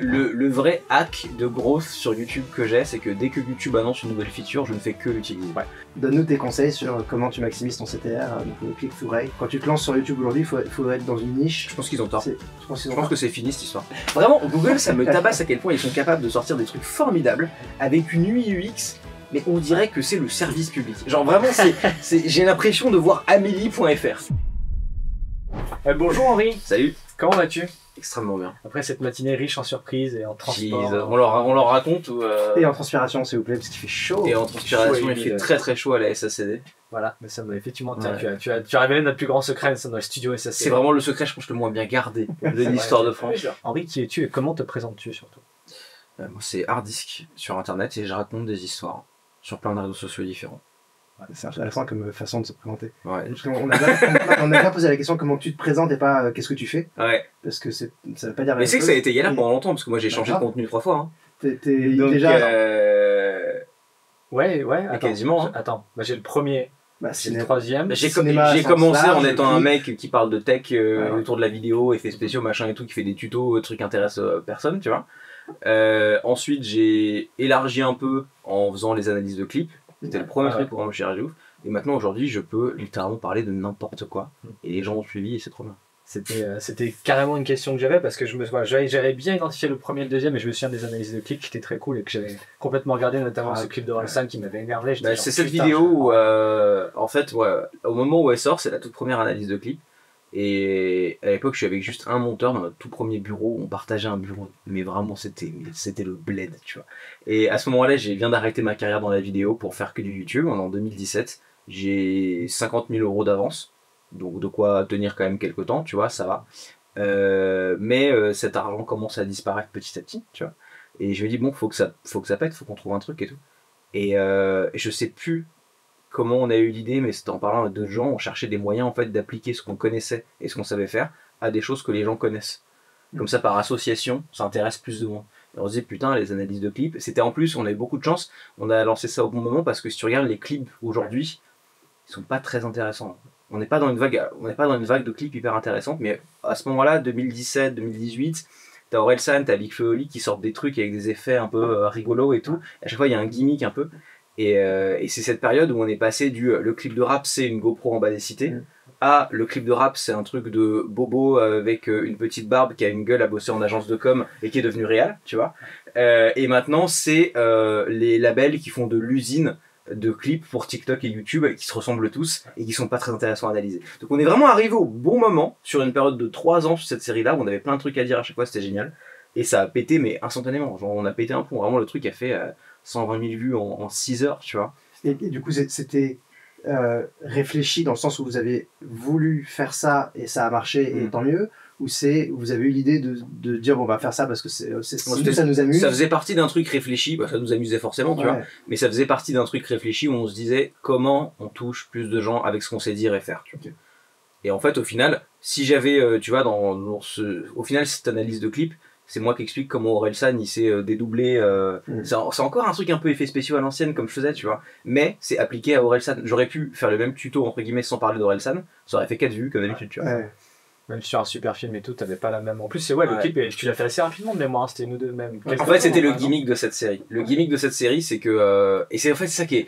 Le vrai hack de growth sur YouTube que j'ai, c'est que dès que YouTube annonce une nouvelle feature, je ne fais que l'utiliser. Ouais. Donne-nous tes conseils sur comment tu maximises ton CTR, donc le click-through rate. Quand tu te lances sur YouTube aujourd'hui, il faut être dans une niche. Je pense qu'ils ont tort. Je pense que c'est fini cette histoire. Vraiment, Google, ça me tabasse à quel point ils sont capables de sortir des trucs formidables avec une UI UX, mais on dirait que c'est le service public. Genre vraiment, j'ai l'impression de voir Amélie.fr. Bonjour Henri. Salut. Comment vas-tu? Extrêmement bien. Après cette matinée riche en surprises et en transport. On leur raconte ou Et en transpiration s'il vous plaît, parce qu'il fait chaud. Et en transpiration, il fait très chaud à la SACD. Voilà, mais ça effectivement, ouais. tu as révélé notre plus grand secret dans le studio SACD. C'est vraiment le secret, je pense, le moins bien gardé de l'histoire de France. Henri, qui es-tu et comment te présentes-tu surtout? Moi, c'est Hardisk sur internet et je raconte des histoires sur plein de réseaux sociaux différents. Ouais, c'est intéressant comme façon de se présenter. Ouais. On a bien posé la question comment tu te présentes et pas qu'est-ce que tu fais. Ouais. Parce que ça veut pas dire. Mais c'est que ça a été galère pendant longtemps parce que moi j'ai changé de contenu 3 fois. Hein. T'es déjà. Ouais. Attends, quasiment. Attends, j'ai le premier. C'est le troisième. J'ai commencé en étant un mec qui parle de tech autour de la vidéo, effets spéciaux, machin et tout, qui fait des tutos, trucs qui intéressent personne, tu vois. Ensuite j'ai élargi un peu en faisant les analyses de clips. C'était le premier truc pour moi chez Radio. Et maintenant, aujourd'hui, je peux littéralement parler de n'importe quoi. Et les gens ont suivi et c'est trop bien. C'était carrément une question que j'avais parce que j'avais bien identifié le premier et le deuxième et je me souviens des analyses de clips qui étaient très cool et que j'avais complètement regardé, notamment ce clip de Orelsan qui m'avait énervé. C'est cette vidéo où, en fait, au moment où elle sort, c'est la toute première analyse de clip. Et à l'époque, je suis avec juste un monteur dans notre tout premier bureau. On partageait un bureau, mais vraiment, c'était le bled, tu vois. Et à ce moment-là, je viens d'arrêter ma carrière dans la vidéo pour faire que du YouTube. En 2017, j'ai 50 000 € d'avance, donc de quoi tenir quand même quelques temps, tu vois, ça va. Mais cet argent commence à disparaître petit à petit, tu vois. Et je me dis bon, faut que ça pète, faut qu'on trouve un truc et tout. Et je sais plus comment on a eu l'idée, mais c'était en parlant avec d'autres gens, on cherchait des moyens en fait d'appliquer ce qu'on connaissait et ce qu'on savait faire à des choses que les gens connaissent. Comme ça, par association, ça intéresse plus de monde. Et on se disait putain, les analyses de clips, c'était en plus, on a eu beaucoup de chance, on a lancé ça au bon moment parce que si tu regardes les clips aujourd'hui, ils sont pas très intéressants. On n'est pas dans une vague de clips hyper intéressantes, mais à ce moment-là, 2017, 2018, t'as Orelsan, t'as Big Flo et Oli qui sortent des trucs avec des effets un peu rigolos et tout. Et à chaque fois, il y a un gimmick un peu. Et c'est cette période où on est passé le clip de rap c'est une GoPro en bas des cités à le clip de rap c'est un truc de bobo avec une petite barbe qui a une gueule à bosser en agence de com et qui est devenu réel, tu vois. Et maintenant c'est les labels qui font de l'usine de clips pour TikTok et YouTube qui se ressemblent tous et qui sont pas très intéressants à analyser. Donc on est vraiment arrivé au bon moment sur une période de 3 ans sur cette série là où on avait plein de trucs à dire à chaque fois, c'était génial. Et ça a pété mais instantanément, genre on a pété un pont, vraiment le truc a fait 120 000 vues en 6 heures, tu vois. Et du coup, c'était réfléchi dans le sens où vous avez voulu faire ça et ça a marché et tant mieux, ou vous avez eu l'idée de dire bon, on va faire ça parce que ça nous amuse. Ça faisait partie d'un truc réfléchi, ça nous amusait forcément, tu vois, mais ça faisait partie d'un truc réfléchi où on se disait comment on touche plus de gens avec ce qu'on sait dire et faire, tu vois. Okay. Et en fait, au final, si j'avais, tu vois, au final, cette analyse de clip, c'est moi qui explique comment Orelsan il s'est dédoublé. C'est encore un truc un peu effet spéciaux à l'ancienne comme je faisais, tu vois. Mais c'est appliqué à Orelsan. J'aurais pu faire le même tuto entre guillemets sans parler d'Orelsan. Ça aurait fait 4 vues comme d'habitude, tu vois. Ouais. Même sur un super film et tout, t'avais pas la même. En plus, c'est le clip, tu l'as fait assez rapidement de mémoire, c'était nous deux même. En fait, c'était le gimmick de cette série. Le gimmick de cette série, c'est que. Et c'est en fait ça qui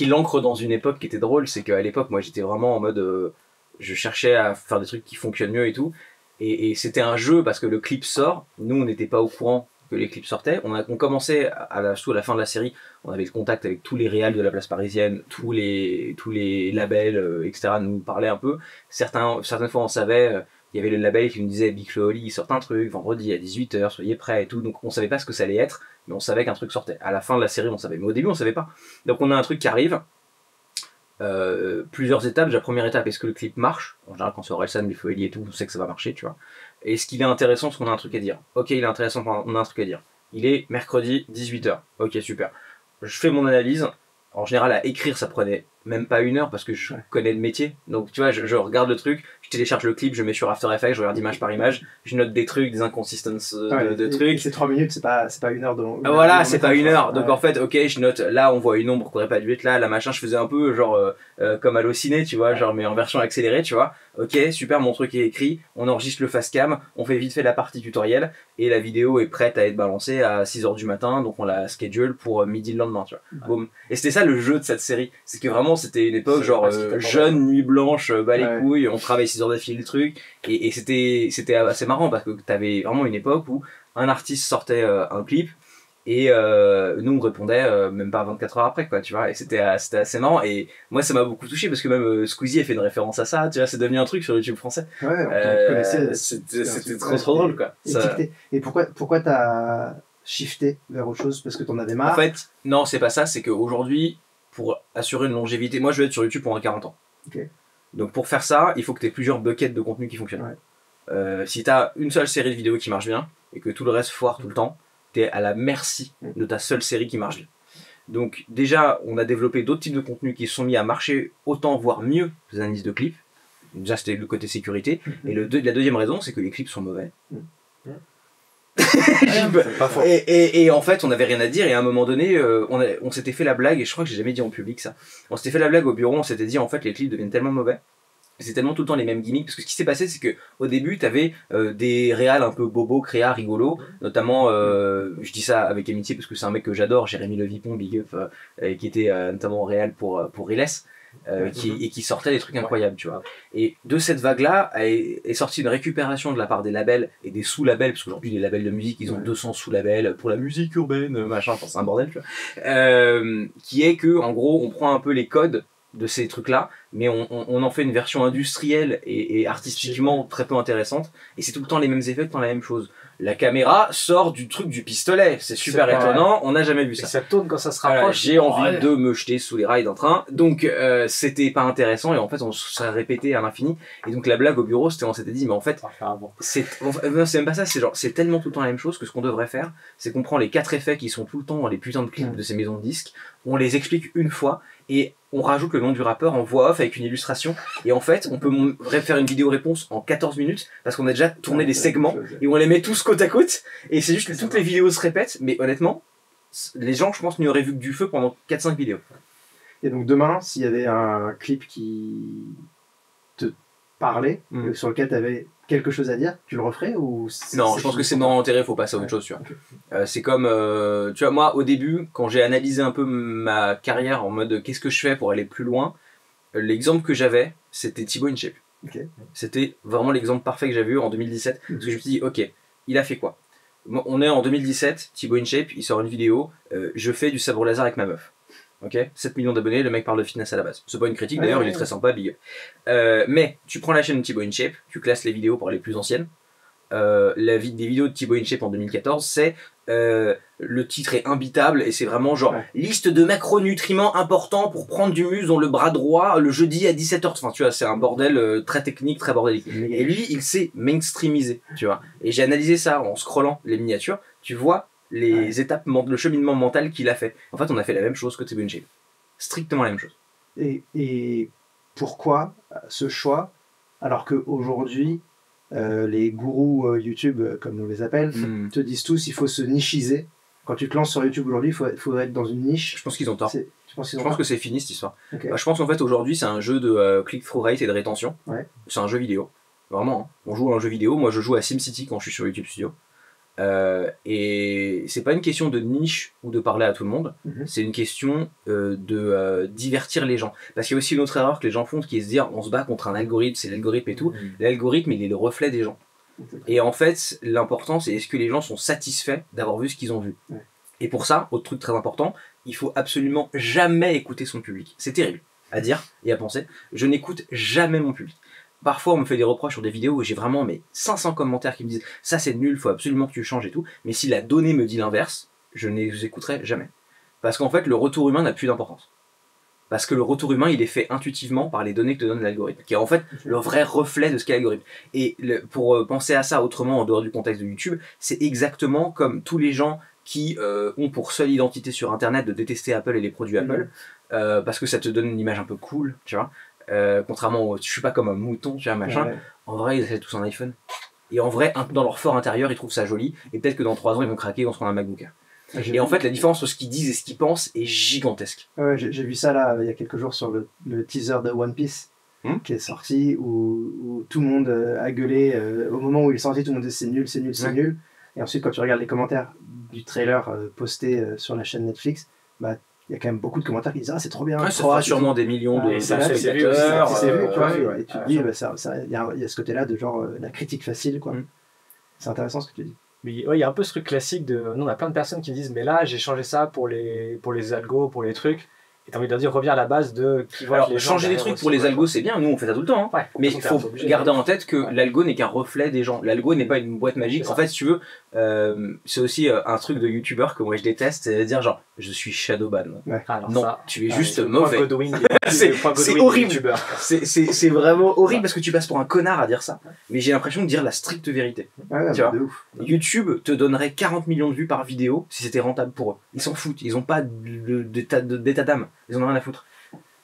l'ancre dans une époque qui était drôle, c'est qu'à l'époque, moi j'étais vraiment en mode. Je cherchais à faire des trucs qui fonctionnent mieux et tout. Et c'était un jeu parce que le clip sort, nous on n'était pas au courant que les clips sortaient, on commençait surtout à la fin de la série, on avait le contact avec tous les réals de la place parisienne, tous les labels, etc. nous parlaient un peu, certaines fois on savait, il y avait le label qui nous disait Big Flo et Oli, il sort un truc, vendredi à 18 h, soyez prêts et tout, donc on savait pas ce que ça allait être, mais on savait qu'un truc sortait. À la fin de la série on savait, mais au début on savait pas. Donc on a un truc qui arrive, plusieurs étapes. La première étape, est-ce que le clip marche? En général, quand c'est Orelsan, Big Flo et Oli et tout, on sait que ça va marcher, tu vois. Est-ce qu'il est intéressant parce qu'on a un truc à dire? Ok, il est intéressant, on a un truc à dire. Il est mercredi 18 h. Ok, super. Je fais mon analyse. En général, à écrire, ça prenait même pas 1 heure parce que je Ouais. connais le métier. Donc tu vois, je regarde le truc, je télécharge le clip, je mets sur After Effects, je regarde image par image, je note des trucs, des inconsistances de Et trucs. c'est 3 minutes, c'est pas 1 heure de. Voilà, c'est pas 1 heure. Donc Ouais. en fait, ok, je note, là on voit une ombre qu'on aurait pas dû être là, machin, je faisais un peu genre comme Allociné, tu vois, genre mais en version accélérée, tu vois. Ok, super, mon truc est écrit, on enregistre le face cam, on fait vite fait la partie tutoriel et la vidéo est prête à être balancée à 6h du matin, donc on la schedule pour midi le lendemain, tu vois. Boum. Et c'était ça le jeu de cette série, c'est que vraiment c'était une époque C'est genre pas ce qui t'attendait. jeune, nuit blanche, bas les Ouais. couilles, on travaille 6 heures d'affilée le truc et c'était assez marrant parce que t'avais vraiment une époque où un artiste sortait un clip et nous on répondait même pas 24 heures après quoi, tu vois, et c'était assez marrant et moi ça m'a beaucoup touché parce que même Squeezie a fait une référence à ça, tu vois, c'est devenu un truc sur YouTube français. Ouais, on connaissait. C'était trop drôle quoi. Ça- Étiqueté. Et pourquoi t'as shifté vers autre chose? Parce que t'en avais marre? En fait, non, c'est pas ça, c'est qu'aujourd'hui, pour assurer une longévité, moi je vais être sur YouTube pendant 40 ans. Ok. Donc pour faire ça, il faut que tu aies plusieurs buckets de contenu qui fonctionnent. Ouais. Si tu as une seule série de vidéos qui marche bien et que tout le reste foire tout le temps, tu es à la merci de ta seule série qui marche bien. Donc déjà, on a développé d'autres types de contenus qui se sont mis à marcher autant, voire mieux que les analyses de clips. Déjà, c'était le côté sécurité. Et la deuxième raison, c'est que les clips sont mauvais. C'est pas faux. Et en fait, on n'avait rien à dire. Et à un moment donné, on s'était fait la blague, et je crois que j'ai jamais dit en public ça. On s'était fait la blague au bureau, on s'était dit en fait, les clips deviennent tellement mauvais. C'est tellement tout le temps les mêmes gimmicks. Parce que ce qui s'est passé, c'est que au début, t'avais des réals un peu bobos, créas, rigolos. Notamment, je dis ça avec amitié parce que c'est un mec que j'adore, Jérémy Levipon, big up, qui était notamment réal pour Riles. Qui sortait des trucs incroyables, tu vois. Et de cette vague-là est sortie une récupération de la part des labels et des sous-labels, parce qu'aujourd'hui les labels de musique, ils ont 200 sous-labels pour la musique urbaine, machin, enfin c'est un bordel, tu vois. Qui est que, en gros, on prend un peu les codes de ces trucs-là, mais on en fait une version industrielle et artistiquement très peu intéressante, et c'est tout le temps les mêmes effets, tout le temps la même chose. La caméra sort du truc du pistolet, c'est super C'est pas étonnant, on n'a jamais vu Et ça. ça tourne quand ça se Voilà, rapproche. j'ai envie Ouais. de me jeter sous les rails d'un train, donc c'était pas intéressant et en fait on s'est répété à l'infini. Et donc la blague au bureau, c'était on s'était dit mais en fait On va faire un bon. c'est même pas ça, c'est genre c'est tellement tout le temps la même chose que ce qu'on devrait faire, c'est qu'on prend les 4 effets qui sont tout le temps dans les putains de clips de ces maisons de disques, on les explique une fois et on rajoute le nom du rappeur en voix off avec une illustration et en fait on peut faire une vidéo réponse en 14 minutes parce qu'on a déjà tourné des segments et on les met tous côte à côte et c'est juste que toutes les vidéos se répètent, mais honnêtement les gens je pense n'y auraient vu que du feu pendant 4-5 vidéos. Et donc demain, s'il y avait un clip qui te parlait, sur lequel tu avais quelque chose à dire, tu le referais ou Non, je pense que c'est mort enterré, faut passer à autre chose, tu vois. Okay. C'est comme, tu vois, moi au début, quand j'ai analysé un peu ma carrière en mode qu'est-ce que je fais pour aller plus loin, l'exemple que j'avais, c'était Thibaut InShape. Okay. C'était vraiment l'exemple parfait que j'avais eu en 2017, parce que je me suis dit, ok, il a fait quoi? On est en 2017, Thibaut InShape, il sort une vidéo, je fais du sabre laser avec ma meuf. Ok, 7 millions d'abonnés, le mec parle de fitness à la base. C'est pas une critique d'ailleurs, il est très sympa, big up. Mais tu prends la chaîne de Thibaut InShape, tu classes les vidéos pour les plus anciennes. Des vidéos de Thibaut InShape en 2014, c'est le titre est imbitable et c'est vraiment genre liste de macronutriments importants pour prendre du muscle dans le bras droit le jeudi à 17h. Enfin, tu vois, c'est un bordel très technique, très bordélique. Et lui, il s'est mainstreamisé, tu vois. Et j'ai analysé ça en scrollant les miniatures. Tu vois les étapes, le cheminement mental qu'il a fait. En fait, on a fait la même chose que Thibaut InShape. Strictement la même chose. Et pourquoi ce choix alors qu'aujourd'hui, les gourous YouTube, comme on les appelle, te disent tous il faut se nichiser. Quand tu te lances sur YouTube aujourd'hui, il faut être dans une niche. Je pense qu'ils ont tort. Je pense que c'est fini cette histoire. Okay. Je pense qu'en fait aujourd'hui c'est un jeu de click-through rate et de rétention. Ouais. C'est un jeu vidéo. Vraiment. Hein. On joue à un jeu vidéo. Moi je joue à SimCity quand je suis sur YouTube Studio. Et c'est pas une question de niche ou de parler à tout le monde, c'est une question de divertir les gens. Parce qu'il y a aussi une autre erreur que les gens font qui est de se dire on se bat contre un algorithme, c'est l'algorithme et tout. L'algorithme il est le reflet des gens. Et en fait l'important c'est est-ce que les gens sont satisfaits d'avoir vu ce qu'ils ont vu. Et pour ça, autre truc très important, il faut absolument jamais écouter son public. C'est terrible à dire et à penser. Je n'écoute jamais mon public. Parfois, on me fait des reproches sur des vidéos où j'ai vraiment 500 commentaires qui me disent « ça c'est nul, faut absolument que tu changes et tout ». Mais si la donnée me dit l'inverse, je ne les écouterai jamais. Parce qu'en fait, le retour humain n'a plus d'importance. Parce que le retour humain, il est fait intuitivement par les données que te donne l'algorithme, qui est en fait le vrai reflet de ce qu'est l'algorithme. Et pour penser à ça autrement, en dehors du contexte de YouTube, c'est exactement comme tous les gens qui ont pour seule identité sur Internet de détester Apple et les produits Apple, parce que ça te donne une image un peu cool, tu vois. Contrairement au, je suis pas comme un mouton, tu vois, machin. Ouais. En vrai, ils achètent tous un iPhone. Et en vrai, dans leur fort intérieur, ils trouvent ça joli. Et peut-être que dans 3 ans, ils vont craquer, ils vont se prendre un MacBook Air. Et en fait, la différence entre ce qu'ils disent et ce qu'ils pensent est gigantesque. Ouais, j'ai vu ça là il y a quelques jours sur le teaser de One Piece qui est sorti où tout le monde a gueulé au moment où il est sorti, tout le monde disait c'est nul, c'est nul, c'est Ouais. nul. Et ensuite quand tu regardes les commentaires du trailer posté sur la chaîne Netflix, bah il y a quand même beaucoup de commentaires qui disent ah c'est trop bien, Ouais, ça trop fera hâte, sûrement des millions de et ça, c'est c'est vu spectateurs. aussi, c'est vu, tu vois, ouais. et tu te dis bah, il y a ce côté là de genre la critique facile quoi. Mm. C'est intéressant ce que tu dis. Mais ouais, il y a un peu ce truc classique de. Nous, on a plein de personnes qui me disent, mais là, j'ai changé ça pour les algos, pour les trucs. Et t'as envie de leur dire, reviens à la base de. Qui voit Alors, que les gens changer des derrière trucs aussi, pour les ouais. algos, c'est bien, nous on fait ça tout le temps. Hein. Ouais, Mais il faut faut faire, c'est obligé. garder en tête que Ouais. l'algo n'est qu'un reflet des gens. L'algo n'est pas une boîte magique. C'est En ça. fait, si tu veux, c'est aussi un truc de youtubeur que moi je déteste, c'est de dire genre, je suis shadowban. Alors Non, ça, tu es ah, juste le point mauvais. Godwin, C'est- le point c'est Godwin des horrible. youtubeurs. C'est vraiment horrible parce que tu passes pour un connard à dire ça. Mais j'ai l'impression de dire la stricte vérité. Ouais, Tu bah, vois. de ouf. YouTube te donnerait 40 millions de vues par vidéo si c'était rentable pour eux. Ils s'en foutent, ils ont pas d'état d'âme, ils en ont rien à foutre.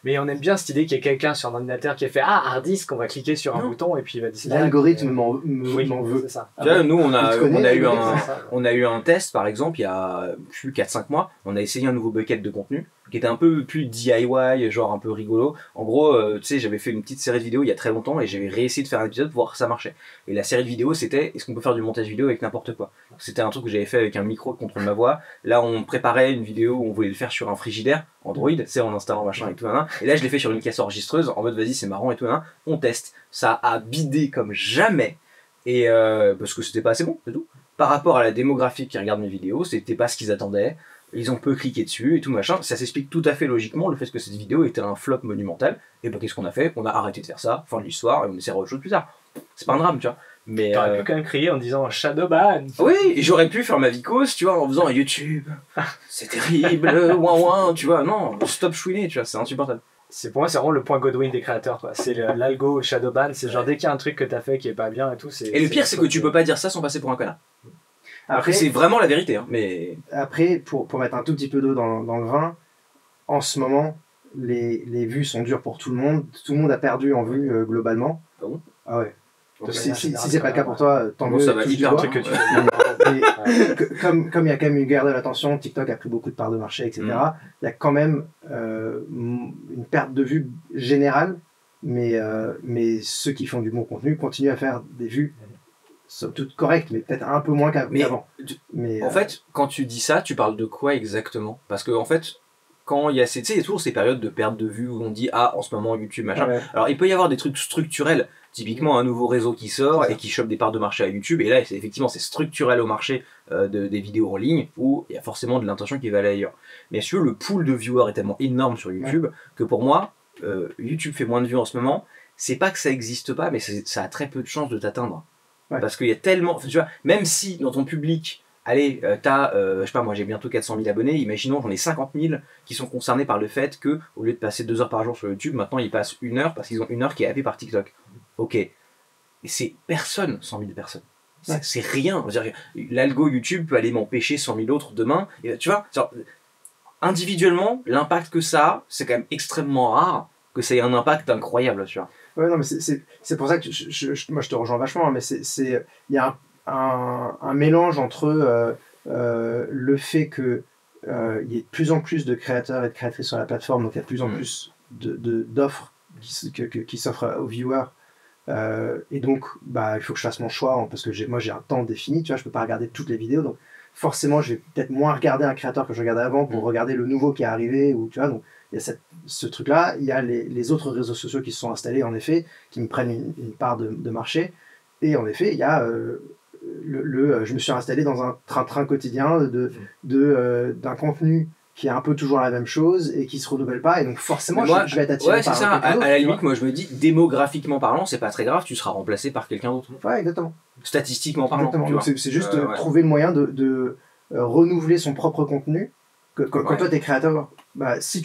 Mais on aime bien cette idée qu'il y ait quelqu'un sur un ordinateur qui a fait ah hard disk, on va cliquer sur un Non. bouton et puis il va disparaître. L'algorithme Oui, m'en veut. c'est ça. Tu vois, nous on Il te connaît, a eu l'algorithme, un, C'est ça. on a eu un test par exemple il y a je sais plus 4-5 mois, on a essayé un nouveau bucket de contenu qui était un peu plus DIY, genre un peu rigolo. En gros, tu sais, j'avais fait une petite série de vidéos il y a très longtemps et j'avais réessayé de faire un épisode pour voir si ça marchait. Et la série de vidéos c'était est-ce qu'on peut faire du montage vidéo avec n'importe quoi. C'était un truc que j'avais fait avec un micro qui contrôle ma voix. Là on préparait une vidéo où on voulait le faire sur un frigidaire Android, tu sais, en installant machin et tout, nan, nan. Et là je l'ai fait sur une caisse enregistreuse en mode vas-y c'est marrant et tout, nan, nan. On teste. Ça a bidé comme jamais. Et parce que c'était pas assez bon, c'est tout. Par rapport à la démographie qui regarde mes vidéos, c'était pas ce qu'ils attendaient. Ils ont peu cliqué dessus et tout machin. Ça s'explique tout à fait logiquement le fait que cette vidéo était un flop monumental. Et bah qu'est-ce qu'on a fait? On a arrêté de faire ça, fin de l'histoire, et on essaiera autre chose plus tard. C'est pas un drame, tu vois. Mais T'aurais pu quand même crier en disant Shadowban. oui, et j'aurais pu faire ma vicose, tu vois, en faisant un YouTube. C'est terrible, ouin ouin, tu vois. Non, stop chouiner, tu vois, c'est insupportable. Pour moi, c'est vraiment le point Godwin des créateurs, quoi. C'est l'algo Shadowban, c'est genre dès qu'il y a un truc que t'as fait qui est pas bien et tout. Et le pire, c'est que tu peux pas dire ça sans passer pour un connard. Après, Après, c'est vraiment la vérité, hein, mais. Après, pour mettre un tout petit peu d'eau dans le vin, en ce moment, les vues sont dures pour tout le monde. Tout le monde a perdu en vues globalement. Ah bon? Ah ouais. Donc, Si c'est pas le cas pour toi, tant Bon, mieux. ça va touche du hyper doigt. bien. que tu Mais comme il y a quand même une guerre de l'attention, TikTok a pris beaucoup de parts de marché, etc. Il y a quand même une perte de vues générale, mais ceux qui font du bon contenu continuent à faire des vues somme toute correctes, mais peut-être un peu moins qu'avant. Mais En fait, quand tu dis ça, tu parles de quoi exactement? Parce que, en fait, quand il y a tu sais, il y a toujours ces périodes de perte de vue où on dit ah, en ce moment, YouTube, machin. ouais. Alors, il peut y avoir des trucs structurels, typiquement un nouveau réseau qui sort et qui chope des parts de marché à YouTube, et là, effectivement, c'est structurel au marché des vidéos en ligne où il y a forcément de l'intention qui va aller ailleurs. Mais si tu veux, le pool de viewers est tellement énorme sur YouTube que pour moi, YouTube fait moins de vues en ce moment. C'est pas que ça existe pas, mais ça a très peu de chances de t'atteindre. Ouais. Parce qu'il y a tellement. Tu vois, même si dans ton public, allez, t'as, je sais pas, moi j'ai bientôt 400 000 abonnés, imaginons j'en ai 50 000 qui sont concernés par le fait que, au lieu de passer 2 heures par jour sur YouTube, maintenant ils passent 1 heure parce qu'ils ont 1 heure qui est happée par TikTok. Ok. Et c'est personne, 100 000 personnes. C'est rien. L'algo YouTube peut aller m'empêcher 100 000 autres demain. Et, tu vois, genre, individuellement, l'impact que ça a, c'est quand même extrêmement rare que ça ait un impact incroyable, tu vois. Ouais, non, mais c'est pour ça que moi je te rejoins vachement, hein, mais il y a un mélange entre le fait que il y ait de plus en plus de créateurs et de créatrices sur la plateforme, donc il y a de plus en plus d'offres qui s'offrent aux viewers, et donc bah, il faut que je fasse mon choix, hein, parce que moi j'ai un temps défini, tu vois, je peux pas regarder toutes les vidéos, donc forcément je vais peut-être moins regarder un créateur que je regardais avant pour regarder le nouveau qui est arrivé, ou tu vois, donc il y a ce truc-là. Il y a les autres réseaux sociaux qui se sont installés, en effet, qui me prennent une part de marché. Et en effet, il y a je me suis installé dans un train-train quotidien d'un contenu qui est un peu toujours la même chose et qui se renouvelle pas. Et donc forcément, moi, je vais être attiré ouais, c'est par ça. quelqu'un d'autre, À la tu limite, vois. moi je me dis, démographiquement parlant, c'est pas très grave, tu seras remplacé par quelqu'un d'autre. Ouais, exactement. Statistiquement parlant. Exactement. Tu Donc vois. c'est juste Ouais. trouver le moyen de renouveler son propre contenu. Quand toi, t'es créateur, bah, si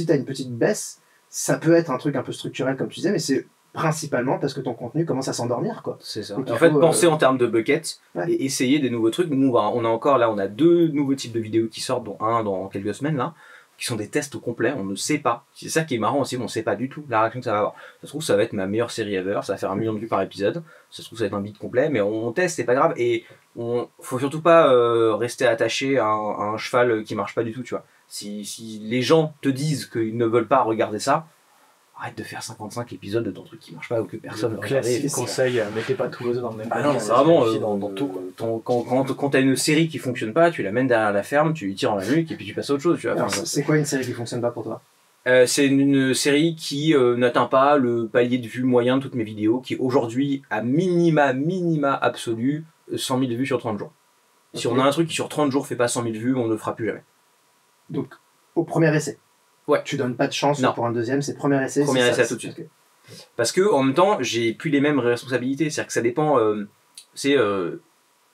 t'as une petite baisse, ça peut être un truc un peu structurel, comme tu disais, mais c'est principalement parce que ton contenu commence à s'endormir, quoi. C'est ça. Donc, En fait, penser en termes de bucket Ouais. et essayer des nouveaux trucs. Nous, on a encore là, on a 2 nouveaux types de vidéos qui sortent, dont un dans quelques semaines là, qui sont des tests complets. On ne sait pas. C'est ça qui est marrant aussi, on ne sait pas du tout la réaction que ça va avoir. Ça se trouve, ça va être ma meilleure série ever. Ça va faire 1 million de vues par épisode. Ça se trouve, ça va être un beat complet, mais on teste, c'est pas grave. Et faut surtout pas rester attaché à un cheval qui marche pas du tout, tu vois. Si les gens te disent qu'ils ne veulent pas regarder ça, arrête de faire 55 épisodes de ton truc qui marche pas ou que personne ne va regarder. Classique conseil, mettez pas tous les œufs dans le même Ah non, c'est vraiment dans tout, quoi. Quand t'as une série qui fonctionne pas, tu l'amènes derrière la ferme, tu lui tires en la nuque et puis tu passes à autre chose. Tu vois. Alors, Enfin, c'est quoi une série qui fonctionne pas pour toi? c'est une série qui n'atteint pas le palier de vues moyen de toutes mes vidéos, qui aujourd'hui a minima absolu 100 000 vues sur 30 jours. Si Ok. on a un truc qui sur 30 jours fait pas 100 000 vues, on ne le fera plus jamais. Donc, au premier essai. Ouais. Tu donnes pas de chance Non. pour un deuxième, c'est premier essai. Premier c'est essai ça, tout de suite. Ok. Parce que en même temps, j'ai plus les mêmes responsabilités. C'est-à-dire que ça dépend.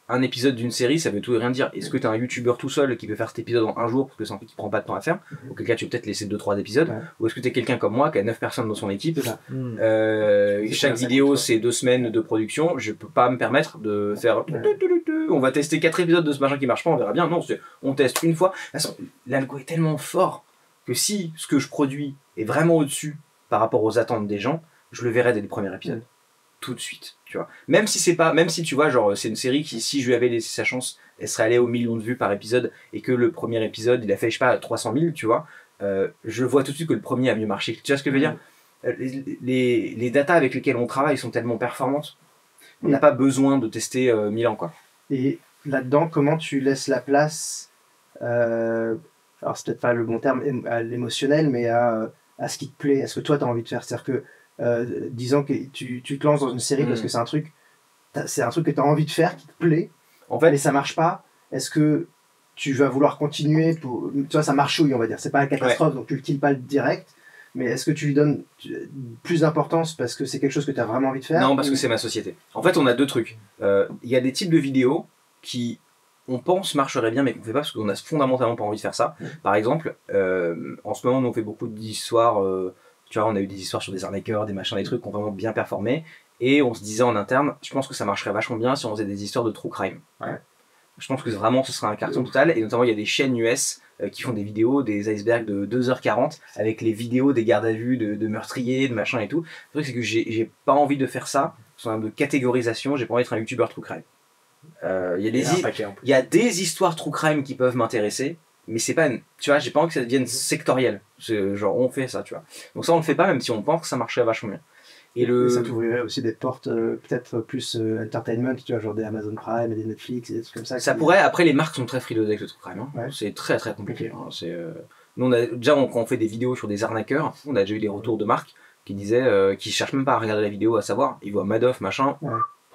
Un épisode d'une série, ça veut tout et rien dire. Est-ce que t'es un youtubeur tout seul qui peut faire cet épisode en un jour parce que c'est un truc qui prend pas de temps à faire, auquel cas tu peux peut-être laisser 2-3 épisodes, Ouais. ou est-ce que t'es quelqu'un comme moi qui a 9 personnes dans son équipe, C'est ça. chaque ça, vidéo ça. c'est 2 semaines de production, je peux pas me permettre de faire on va tester 4 épisodes de ce machin qui marche pas, on verra bien. Non, on teste une fois. De toute façon, l'algo est tellement fort que si ce que je produis est vraiment au-dessus par rapport aux attentes des gens, je le verrai dès le premier épisode. Tout de suite, tu vois. Même si tu vois, genre, c'est une série qui, si je lui avais laissé sa chance, elle serait allée au million de vues par épisode et que le premier épisode, il a fait, je sais pas, 300 000, tu vois, je vois tout de suite que le premier a mieux marché. Tu vois ce que je veux dire? Les datas avec lesquelles on travaille sont tellement performantes. On n'a pas besoin de tester 1000 ans, quoi. Et là-dedans, comment tu laisses la place, alors c'est peut-être pas le bon terme, à l'émotionnel, mais à ce qui te plaît, à ce que toi tu as envie de faire. C'est-à-dire que, disons que tu te lances dans une série parce que c'est un truc que tu as envie de faire, qui te plaît, En fait, mais ça marche pas. Est-ce que tu vas vouloir continuer pour... Tu vois, ça marchouille, on va dire. C'est pas la catastrophe, donc tu le kills pas direct. Mais est-ce que tu lui donnes plus d'importance parce que c'est quelque chose que tu as vraiment envie de faire? non, parce que c'est ma société. En fait, on a 2 trucs. Il y a des types de vidéos qui, on pense, marcheraient bien, mais qu'on fait pas parce qu'on a fondamentalement pas envie de faire ça. Par exemple, en ce moment, on fait beaucoup d'histoires. Tu vois, on a eu des histoires sur des arnaqueurs, des machins, des trucs qui ont vraiment bien performé. Et on se disait en interne, je pense que ça marcherait vachement bien si on faisait des histoires de true crime. Ouais. Je pense que vraiment ce serait un carton total. Et notamment, il y a des chaînes US qui font des vidéos, des icebergs de 2h40 avec les vidéos des gardes à vue de meurtriers, de machin et tout. Le truc, c'est que j'ai pas envie de faire ça. En termes de catégorisation, j'ai pas envie d'être un youtubeur true crime. Il y a des histoires true crime qui peuvent m'intéresser, mais c'est pas tu vois, j'ai pas envie que ça devienne sectoriel. Genre on fait ça, tu vois. Donc ça on le fait pas, même si on pense que ça marcherait vachement bien. Et ça t'ouvrirait aussi des portes peut-être plus entertainment, tu vois, genre des Amazon Prime et des Netflix et des trucs comme ça. Ça pourrait. Après, les marques sont très frileuses avec le true crime. Hein. Ouais. C'est très très compliqué. Hein. Nous on a déjà quand on fait des vidéos sur des arnaqueurs, on a déjà eu des retours de marques qui disaient qu'ils cherchent même pas à regarder la vidéo à savoir, ils voient Madoff machin,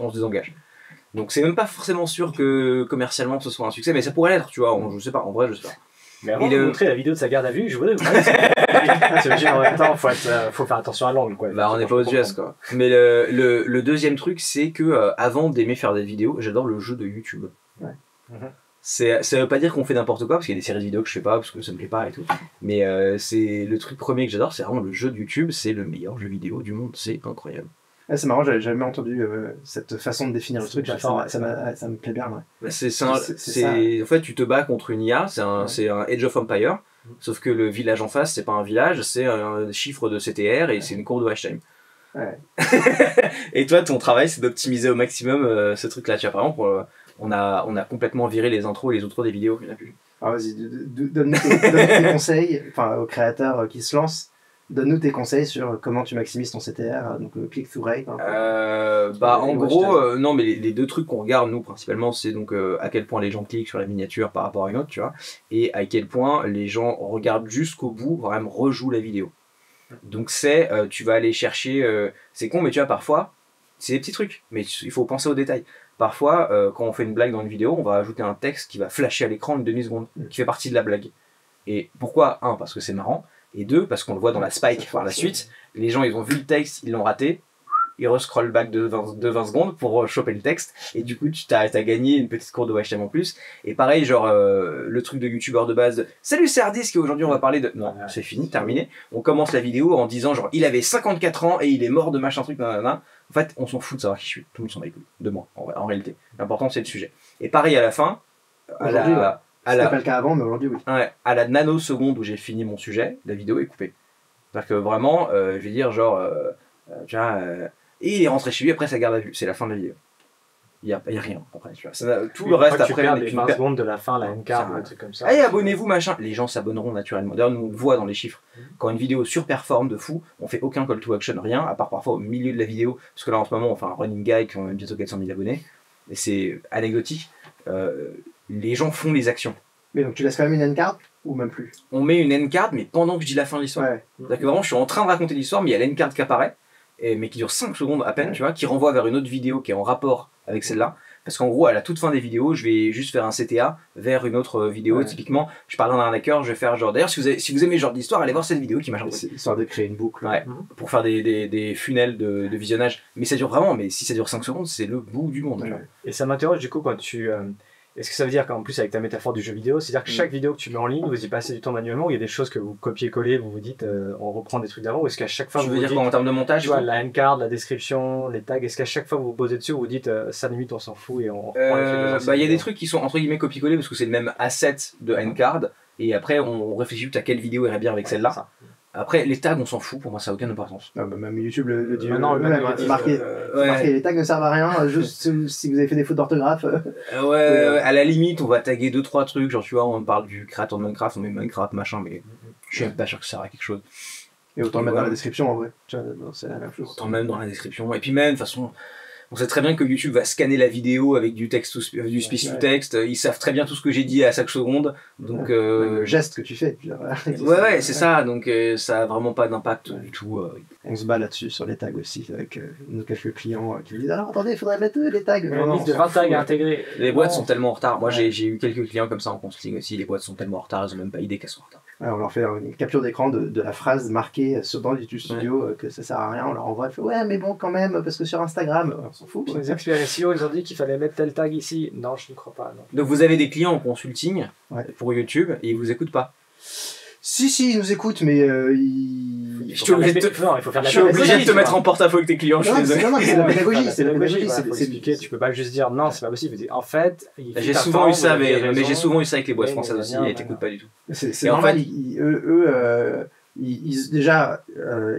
on se désengage. Donc c'est même pas forcément sûr que commercialement ce soit un succès, mais ça pourrait l'être, tu vois. Je sais pas, en vrai je sais pas. Mais avant de montrer la vidéo de sa garde à vue, je voudrais vous parler. En même temps, faut faire attention à l'angle, quoi. Bah on n'est pas aux US, quoi. Mais le deuxième truc, c'est que avant d'aimer faire des vidéos, j'adore le jeu de YouTube. Ouais. Ça veut pas dire qu'on fait n'importe quoi, parce qu'il y a des séries de vidéos que je fais pas, parce que ça me plaît pas et tout. Mais c'est le truc premier que j'adore, c'est vraiment le jeu de YouTube, c'est le meilleur jeu vidéo du monde, c'est incroyable. Ouais, c'est marrant, j'avais jamais entendu cette façon de définir le truc, ça me plaît bien. Ouais. Bah, en fait, tu te bats contre une IA, c'est un Age of Empire, sauf que le village en face, c'est pas un village, c'est un chiffre de CTR et c'est une courbe de watch time. Ouais. Et toi, ton travail, c'est d'optimiser au maximum ce truc-là. Tu vois, par exemple, on a complètement viré les intros et les outros des vidéos, il n'y en a plus. Alors vas-y, donne-nous tes conseils, enfin aux créateurs qui se lancent. Donne-nous tes conseils sur comment tu maximises ton CTR, donc le click-through rate. En gros, non, mais les 2 trucs qu'on regarde, nous, principalement, c'est donc à quel point les gens cliquent sur la miniature par rapport à une autre, tu vois, et à quel point les gens regardent jusqu'au bout, vraiment rejouent la vidéo. Donc tu vas aller chercher, c'est con, mais tu vois, parfois, c'est des petits trucs, mais il faut penser aux détails. Parfois, quand on fait une blague dans une vidéo, on va ajouter un texte qui va flasher à l'écran une demi-seconde, qui fait partie de la blague. Et pourquoi? 1, parce que c'est marrant. Et 2, parce qu'on le voit dans la spike par la suite, les gens ils ont vu le texte, ils l'ont raté, il rescroll back de 20 secondes pour choper le texte, et du coup tu t'as gagné une petite cour de HTML en plus. Et pareil, genre le truc de youtubeur de base, salut c'est Hardisque et aujourd'hui on va parler de... Non, c'est fini, terminé. On commence la vidéo en disant genre il avait 54 ans et il est mort de machin truc, nanana. En fait, on s'en fout de savoir qui je suis, tout le monde s'en bat les couilles, de moi, en réalité. L'important c'est le sujet. Et pareil à la fin, c'était pas le cas avant, mais aujourd'hui oui. Ouais, à la nanoseconde où j'ai fini mon sujet, la vidéo est coupée. C'est-à-dire que vraiment, je vais dire genre, et il est rentré chez lui, après ça garde à vue, c'est la fin de la vidéo. Il y a rien après, tu vois. Tout le reste après, les 20 secondes de la fin, la N-card, un truc comme ça. Allez, abonnez-vous, machin. Les gens s'abonneront naturellement. D'ailleurs, nous on le voit dans les chiffres. Quand une vidéo surperforme de fou, on fait aucun call to action, rien, à part parfois au milieu de la vidéo, parce que là en ce moment on fait un running guy qui a bientôt 400 000 abonnés, et c'est anecdotique. Les gens font les actions. Mais donc tu laisses quand même une N-card ou même plus? On met une N-card, mais pendant que je dis la fin de l'histoire. Ouais. C'est-à-dire que vraiment, je suis en train de raconter l'histoire, mais il y a l'N-card qui apparaît, mais qui dure 5 secondes à peine, tu vois, qui renvoie vers une autre vidéo qui est en rapport avec celle-là. Parce qu'en gros, à la toute fin des vidéos, je vais juste faire un CTA vers une autre vidéo. Ouais. Typiquement, je parle d'un arnaqueur, je vais faire genre... D'ailleurs, si vous aimez ce genre d'histoire, allez voir cette vidéo qui m'a C'est histoire de créer une boucle. Ouais, pour faire des funnels de visionnage. Mais ça dure vraiment, mais si ça dure 5 secondes, c'est le bout du monde. Ouais. Et ça m'interroge du coup quand tu... Est-ce que ça veut dire qu'en plus avec ta métaphore du jeu vidéo, c'est-à-dire que chaque vidéo que tu mets en ligne, vous y passez du temps manuellement, ou il y a des choses que vous copiez-collez, vous vous dites on reprend des trucs d'avant, ou est-ce qu'à chaque fois je vous veux dire dites, en termes de montage, tu vois, la N-card, la description, les tags, est-ce qu'à chaque fois vous vous posez dessus, vous vous dites ça limite on s'en fout et on reprend les trucs? Bah il y a des trucs qui sont entre guillemets copier-coller parce que c'est le même asset de N-card, et après on réfléchit à quelle vidéo irait bien avec celle-là. Après, les tags, on s'en fout, pour moi, ça n'a aucune importance. Ah bah, même YouTube le dit. Maintenant, marquer les tags ne servent à rien, juste si vous avez fait des fautes d'orthographe. Ouais, à la limite, on va taguer 2-3 trucs, genre tu vois, on parle du créateur de Minecraft, on met Minecraft, machin, mais je suis même pas sûr que ça sert à quelque chose. Et autant le mettre dans la description en vrai. C'est la même chose. Autant même dans la description. Et puis même, de toute façon, on sait très bien que YouTube va scanner la vidéo avec du texte, du speech to text. Ils savent très bien tout ce que j'ai dit à chaque seconde. Donc, le geste que tu fais. Ouais, c'est ça. Donc, ça a vraiment pas d'impact du tout. On se bat là-dessus sur les tags aussi, avec nos quelques clients qui disent alors attendez, il faudrait mettre les tags. Une liste de 20 tags à intégrer. Les boîtes sont tellement en retard. Moi, j'ai eu quelques clients comme ça en consulting aussi. Les boîtes sont tellement en retard, elles ont même pas idée qu'elles sont en retard. Alors, on leur fait une capture d'écran de la phrase marquée dans YouTube Studio que ça sert à rien. On leur envoie, fait ouais, mais bon, quand même, parce que sur Instagram, on s'en fout. Les experts SEO, ils ont dit qu'il fallait mettre tel tag ici. Non, je ne crois pas. Non. Donc, vous avez des clients en consulting pour YouTube et ils vous écoutent pas? Si, ils nous écoutent, mais je suis obligé de te mettre en porte-à-faux avec tes clients, je suis désolé. Non, mais c'est la pédagogie. C'est la pédagogie. C'est expliquer. Tu peux pas juste dire non, c'est pas possible. En fait, j'ai souvent eu ça, mais j'ai souvent eu ça avec les boîtes françaises aussi et t'écoutes pas du tout. C'est normal. Eux, déjà,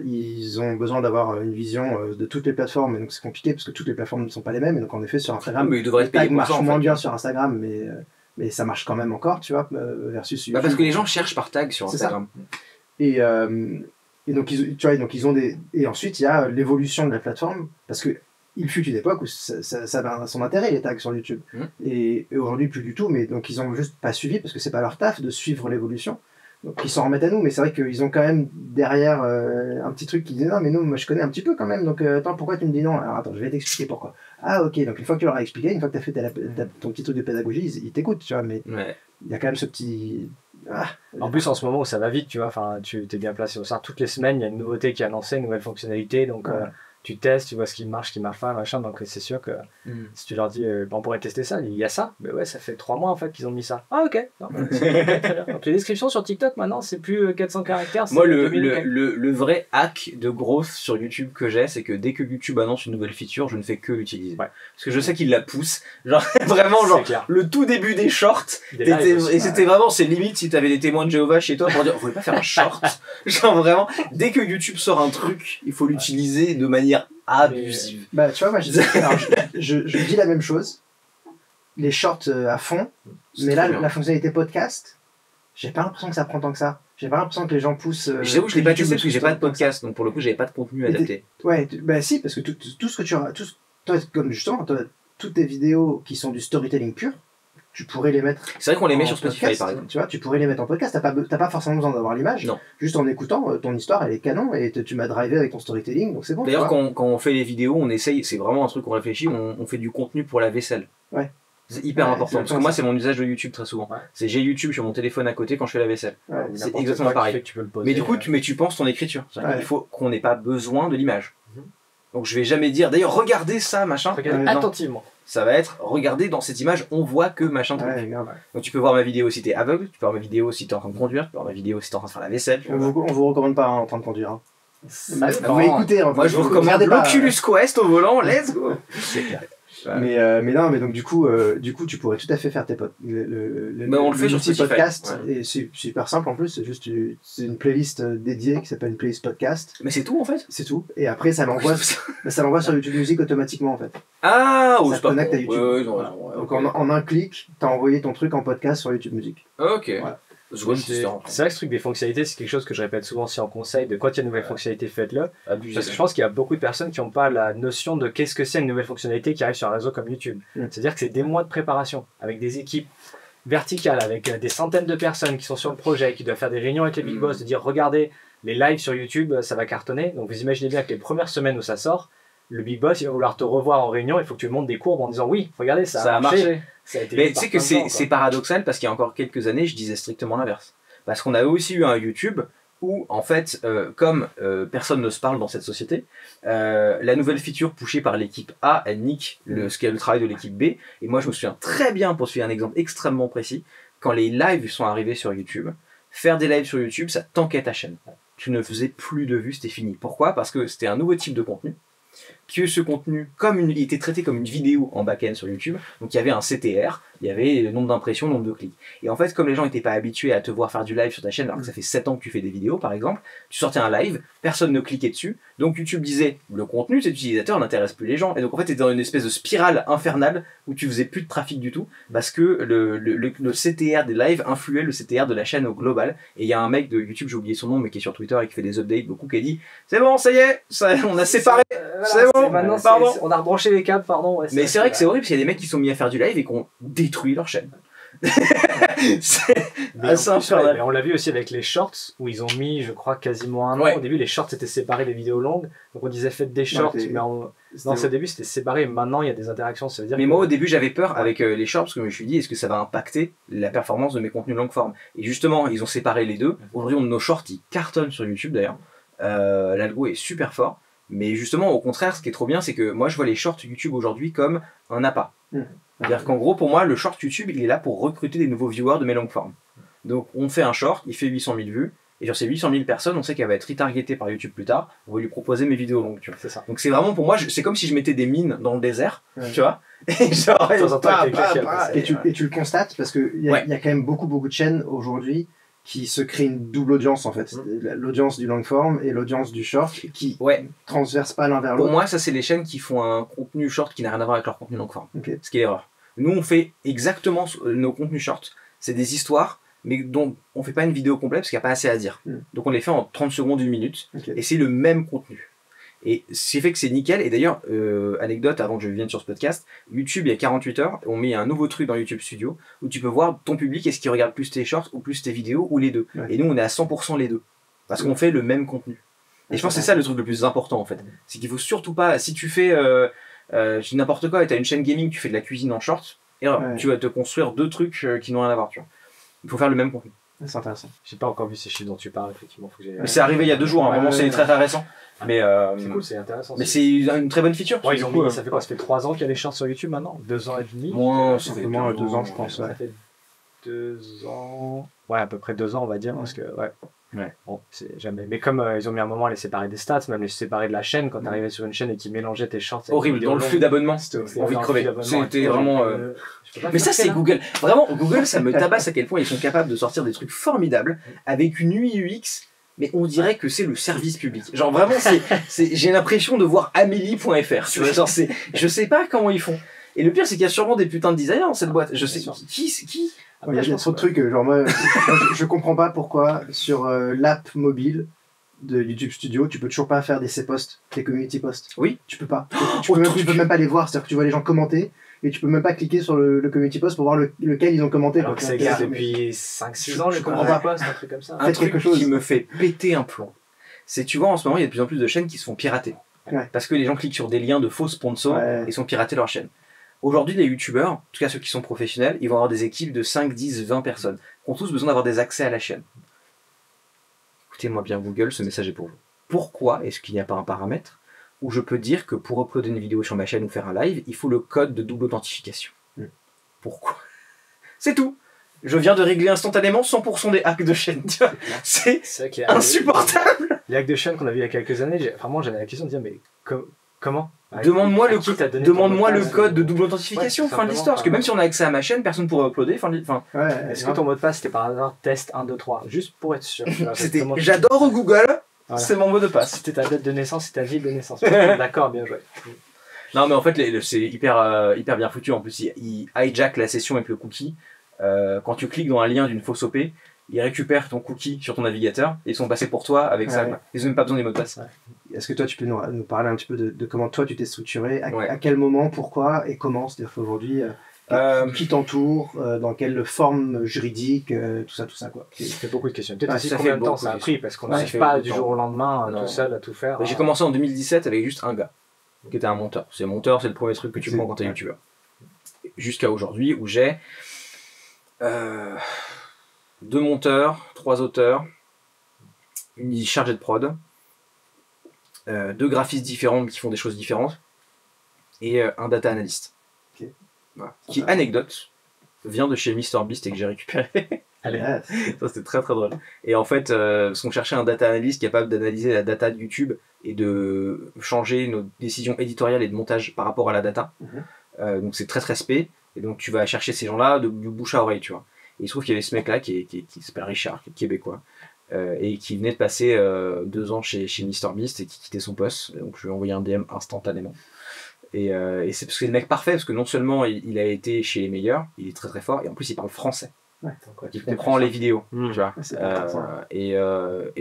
ils ont besoin d'avoir une vision de toutes les plateformes, et donc c'est compliqué parce que toutes les plateformes ne sont pas les mêmes. Et donc en effet, sur Instagram, les tags marchent moins bien sur Instagram, mais ça marche quand même encore, tu vois, versus YouTube. Parce que les gens cherchent par tag sur Instagram. Et donc, ils ont des... Et ensuite, il y a l'évolution de la plateforme, parce que il fut une époque où ça avait son intérêt, les tags sur YouTube. Et aujourd'hui, plus du tout, mais donc ils ont juste pas suivi, parce que c'est pas leur taf de suivre l'évolution. Donc ils s'en remettent à nous, mais c'est vrai qu'ils ont quand même derrière un petit truc qui dit non, mais nous, moi je connais un petit peu quand même, donc attends, pourquoi tu me dis non? Alors attends, je vais t'expliquer pourquoi. Ah ok, donc une fois que tu leur as expliqué, une fois que tu as fait ton petit truc de pédagogie, ils t'écoutent, tu vois, mais il y a quand même ce petit... En plus, en ce moment où ça va vite, tu vois, enfin, tu t'es bien placé au sein. Toutes les semaines, il y a une nouveauté qui est annoncée, une nouvelle fonctionnalité, donc tu testes, tu vois ce qui marche pas, machin, donc c'est sûr que si tu leur dis on pourrait tester ça, il y a ça, mais ouais, ça fait 3 mois en fait qu'ils ont mis ça. Ah ok, donc les descriptions sur TikTok maintenant c'est plus 400 caractères. Moi le vrai hack de growth sur YouTube que j'ai, c'est que dès que YouTube annonce une nouvelle feature, je ne fais que l'utiliser. Parce que je sais qu'il la pousse, genre vraiment genre le tout début des shorts, et c'était vraiment, c'est limite si t'avais des témoins de Jéhovah chez toi pour dire on voulait pas faire un short. Genre vraiment, dès que YouTube sort un truc, il faut l'utiliser de manière abusive. Bah tu vois, moi je dis la même chose, les shorts à fond, mais là la fonctionnalité podcast, j'ai pas l'impression que ça prend tant que ça. J'ai pas l'impression que les gens poussent. J'avoue, je l'ai pas testé parce que j'ai pas de podcast, donc pour le coup j'avais pas de contenu adapté. Ouais, bah si, parce que tout ce que tu as, toi comme justement, toutes tes vidéos qui sont du storytelling pur, tu pourrais les mettre. C'est vrai qu'on les met sur Spotify podcast, par exemple. Tu vois, tu pourrais les mettre en podcast. T'as pas forcément besoin d'avoir l'image. Non. Juste en écoutant, ton histoire elle est canon et tu m'as drivé avec ton storytelling, donc c'est bon. D'ailleurs, quand on fait les vidéos, on essaye, c'est vraiment un truc qu'on réfléchit, on fait du contenu pour la vaisselle. Ouais. C'est hyper important parce que moi, c'est mon usage de YouTube très souvent. C'est j'ai YouTube sur mon téléphone à côté quand je fais la vaisselle. C'est exactement pareil. Mais du coup, tu penses ton écriture. Il faut qu'on n'ait pas besoin de l'image. Donc je vais jamais dire, d'ailleurs, regardez ça, machin. Regardez Non. attentivement. Ça va être, regardez dans cette image, on voit que machin truc. Ouais, grave. Donc tu peux voir ma vidéo si t'es aveugle, tu peux voir ma vidéo si t'es en train de conduire, tu peux voir ma vidéo si t'es en train de faire la vaisselle. On vous recommande pas en train de conduire. Hein. Ça Vous dépend. pouvez écouter. Moi je vous recommande regardez pas. l'Oculus Quest au volant, let's go. C'est clair. Mais non, mais donc du coup, tu pourrais tout à fait faire tes potes. On le fait sur Spotify. Podcast, Ouais. et c'est super simple en plus. C'est juste c'est une playlist dédiée qui s'appelle une playlist podcast. Mais c'est tout en fait. C'est tout. Et après, ça l'envoie sur YouTube Music automatiquement en fait. Ah, Ça te connecte à YouTube. Ouais, ils ont Voilà. raison, ouais, Donc ok. en un clic, t'as envoyé ton truc en podcast sur YouTube Music. Ok. Voilà. Je vois, C'est vrai que ce truc des fonctionnalités, c'est quelque chose que je répète souvent aussi en conseil, de quand il y a une nouvelle fonctionnalité, faites-le. abusé. Parce que je pense qu'il y a beaucoup de personnes qui n'ont pas la notion de qu'est-ce que c'est une nouvelle fonctionnalité qui arrive sur un réseau comme YouTube. C'est-à-dire que c'est des mois de préparation, avec des équipes verticales, avec des centaines de personnes qui sont sur le projet, qui doivent faire des réunions avec les big boss, de dire regardez, les lives sur YouTube, ça va cartonner. Donc vous imaginez bien que les premières semaines où ça sort, le big boss, il va vouloir te revoir en réunion, il faut que tu montes des courbes en disant oui, regardez, ça a marché. Ça a été Mais vu tu sais par que plein de gens, c'est paradoxal parce qu'il y a encore quelques années, je disais strictement l'inverse. Parce qu'on avait aussi eu un YouTube où, en fait, comme personne ne se parle dans cette société, la nouvelle feature poussée par l'équipe A, elle nique ce qu'est le travail de l'équipe B. Et moi, je me souviens très bien, pour suivre un exemple extrêmement précis, quand les lives sont arrivés sur YouTube, faire des lives sur YouTube, ça tankait ta chaîne. Tu ne faisais plus de vues, c'était fini. Pourquoi ? Parce que c'était un nouveau type de contenu. Que ce contenu, il était traité comme une vidéo en back-end sur YouTube, donc il y avait un CTR, il y avait le nombre d'impressions, le nombre de clics. Et en fait, comme les gens n'étaient pas habitués à te voir faire du live sur ta chaîne, alors que ça fait 7 ans que tu fais des vidéos par exemple, tu sortais un live, personne ne cliquait dessus, donc YouTube disait le contenu de cet utilisateur n'intéresse plus les gens, et donc en fait, tu étais dans une espèce de spirale infernale où tu faisais plus de trafic du tout, parce que le CTR des lives influait le CTR de la chaîne au global, et il y a un mec de YouTube, j'ai oublié son nom, mais qui est sur Twitter et qui fait des updates beaucoup, qui a dit c'est bon, ça y est, on a séparé. C'est bon, maintenant, pardon. on a rebranché les câbles, pardon. Ouais, Mais c'est vrai que c'est horrible, parce qu'il y a des mecs qui sont mis à faire du live et qui ont détruit leur chaîne. C'est Mais assez en plus, infernal. mais on l'a vu aussi avec les shorts, où ils ont mis, je crois, quasiment un an. Ouais. Au début, les shorts étaient séparés des vidéos longues. Donc on disait faites des shorts, Ouais, mais dans ce début, c'était séparé. Maintenant, il y a des interactions. Ça veut dire Mais que- moi au début j'avais peur avec les shorts parce que je me suis dit est-ce que ça va impacter la performance de mes contenus longue forme. Et justement ils ont séparé les deux. Aujourd'hui nos shorts ils cartonnent sur YouTube d'ailleurs. L'algo est super fort. Mais justement au contraire ce qui est trop bien c'est que moi je vois les shorts YouTube aujourd'hui comme un appât. C'est-à-dire qu'en gros pour moi le short YouTube il est là pour recruter des nouveaux viewers de mes longues formes. Donc on fait un short, il fait 800 000 vues. Et sur ces 800 000 personnes, on sait qu'elle va être retargetée par YouTube plus tard. On va lui proposer mes vidéos longues, tu vois. C'est ça. Donc c'est vraiment pour moi, c'est comme si je mettais des mines dans le désert, Ouais. tu vois. Et genre, De temps en temps, avec les claques, Et tu le constates parce qu'il y, Ouais. y a quand même beaucoup de chaînes aujourd'hui qui se créent une double audience en fait. L'audience du long form et l'audience du short qui ouais. transversent pas l'un vers Pour l'autre. moi, ça c'est les chaînes qui font un contenu short qui n'a rien à voir avec leur contenu long form. Ok. Ce qui est l'erreur. Nous, on fait exactement nos contenus short. C'est des histoires, mais dont on fait pas une vidéo complète parce qu'il n'y a pas assez à dire. Donc on les fait en 30 secondes, 1 minute. Ok. Et c'est le même contenu. Et ce qui fait que c'est nickel. Et d'ailleurs, anecdote avant que je vienne sur ce podcast, YouTube, il y a 48 heures, on met un nouveau truc dans YouTube Studio où tu peux voir ton public, est-ce qu'il regarde plus tes shorts ou plus tes vidéos ou les deux. Ouais. Et nous, on est à 100% les deux. Parce qu'on fait le même contenu. Et je pense que c'est ça le truc le plus important en fait. C'est qu'il faut surtout pas, si tu fais n'importe quoi et tu as une chaîne gaming, tu fais de la cuisine en short, erreur. Ouais. Tu vas te construire deux trucs qui n'ont rien à voir. Tu vois. Il faut faire le même contenu. C'est intéressant. J'ai pas encore vu ces chiffres dont tu parles, effectivement. Faut que j'ai- Mais c'est arrivé il y a 2 jours, hein, Ouais, vraiment ouais, c'est ouais. très très récent. Mais, C'est cool, c'est intéressant. mais c'est une très bonne feature. Ouais, Du ils ont coup, mis, ça fait quoi? Ça fait 3 ans qu'il y a les shorts sur YouTube maintenant? 2 ans et demi? moins, ça fait Simplement 2 2 ans, je pense. Ça Ouais. fait 2 ans. Ouais, à peu près 2 ans, on va dire, parce que, ouais. Ouais. Bon, c'est jamais. Mais comme ils ont mis un moment à les séparer des stats, même les séparer de la chaîne, quand t'arrivais sur une chaîne et qu'ils mélangeaient tes shorts. avec horrible, des dans le vidéos flux d'abonnement. C'était longues, envie de dans le crever. flux d'abonnement, C'était et tout. vraiment, Je peux pas Mais faire ça c'est là. Google. Vraiment, Google ça me tabasse à quel point ils sont capables de sortir des trucs formidables avec une UI UX. Mais on dirait que c'est le service public. Genre vraiment, j'ai l'impression de voir Amélie.fr. Tu vois, genre je sais pas comment ils font. Et le pire, c'est qu'il y a sûrement des putains de designers dans cette boîte. Je sais Bien sûr. qui. Il y a je trop de pense trucs, genre moi, je comprends pas pourquoi sur l'app mobile de YouTube Studio, tu peux toujours pas faire des C-posts, des community posts. Oui. Tu peux pas. Tu peux même pas les voir, c'est-à-dire que tu vois les gens commenter, et tu peux même pas cliquer sur le community post pour voir lequel ils ont commenté. Alors quoi. que ça existe depuis 5-6 ans, Je le comprends community pas. post, un truc comme ça. Un Faites truc quelque chose. qui me fait péter un plomb. C'est, tu vois, en ce moment, il y a de plus en plus de chaînes qui se font pirater. Ouais. Parce que les gens cliquent sur des liens de faux sponsors Ouais. et sont piratés leur chaîne. Aujourd'hui, les youtubeurs, en tout cas ceux qui sont professionnels, ils vont avoir des équipes de 5, 10, 20 personnes qui ont tous besoin d'avoir des accès à la chaîne. Écoutez-moi bien Google, ce message est pour vous. Pourquoi est-ce qu'il n'y a pas un paramètre où je peux dire que pour uploader une vidéo sur ma chaîne ou faire un live, il faut le code de double authentification. Pourquoi? C'est tout. Je viens de régler instantanément 100% des hacks de chaîne. C'est insupportable. Les hacks de chaîne qu'on a vu il y a quelques années, vraiment j'avais la question de dire mais comment? Demande-moi le code de double authentification, fin de l'histoire. Parce que même si on a accès à ma chaîne, personne ne pourrait uploader. Est-ce que ton mot de passe c'était par hasard test 1, 2, 3 juste pour être sûr? J'adore Google, c'est mon mot de passe. C'était ta date de naissance et ta ville de naissance. D'accord, bien joué. Non, mais en fait, c'est hyper bien foutu. En plus, il hijack la session avec le cookie. Quand tu cliques dans un lien d'une fausse OP, ils récupèrent ton cookie sur ton navigateur et ils sont passés pour toi avec ça. Ils n'ont même pas besoin des mots de passe. Est-ce que toi, tu peux nous parler un petit peu de comment toi tu t'es structuré, à quel moment, pourquoi et comment? C'est-à-dire qu'aujourd'hui, qui t'entoure, dans quelle forme juridique, tout ça quoi. Ça fait beaucoup de questions. Peut-être aussi combien de temps ça a pris, parce qu'on n'arrive pas du jour au lendemain tout seul à tout faire. J'ai commencé en 2017 avec juste un gars qui était un monteur. C'est le premier truc que tu prends quand t'es youtubeur. Jusqu'à aujourd'hui où j'ai 2 monteurs, 3 auteurs, une chargée de prod, 2 graphistes différents qui font des choses différentes, et un data analyst. Voilà. Qui, anecdote, vient de chez MrBeast et que j'ai récupéré. Allez. Ça c'était très très drôle. Et en fait, parce qu'on cherchait un data analyst capable d'analyser la data de YouTube et de changer nos décisions éditoriales et de montage par rapport à la data. Donc c'est très très spé. Et donc tu vas chercher ces gens-là du bouche à oreille, tu vois. Et il se trouve qu'il y avait ce mec-là qui s'appelle Richard, qui est québécois, et qui venait de passer 2 ans chez MrBeast et qui quittait son poste. Donc je lui ai envoyé un DM instantanément. Et c'est parce que c'est le mec parfait, parce que non seulement il a été chez les meilleurs, il est très très fort, et en plus il parle français. Il comprend les vidéos, tu vois. Et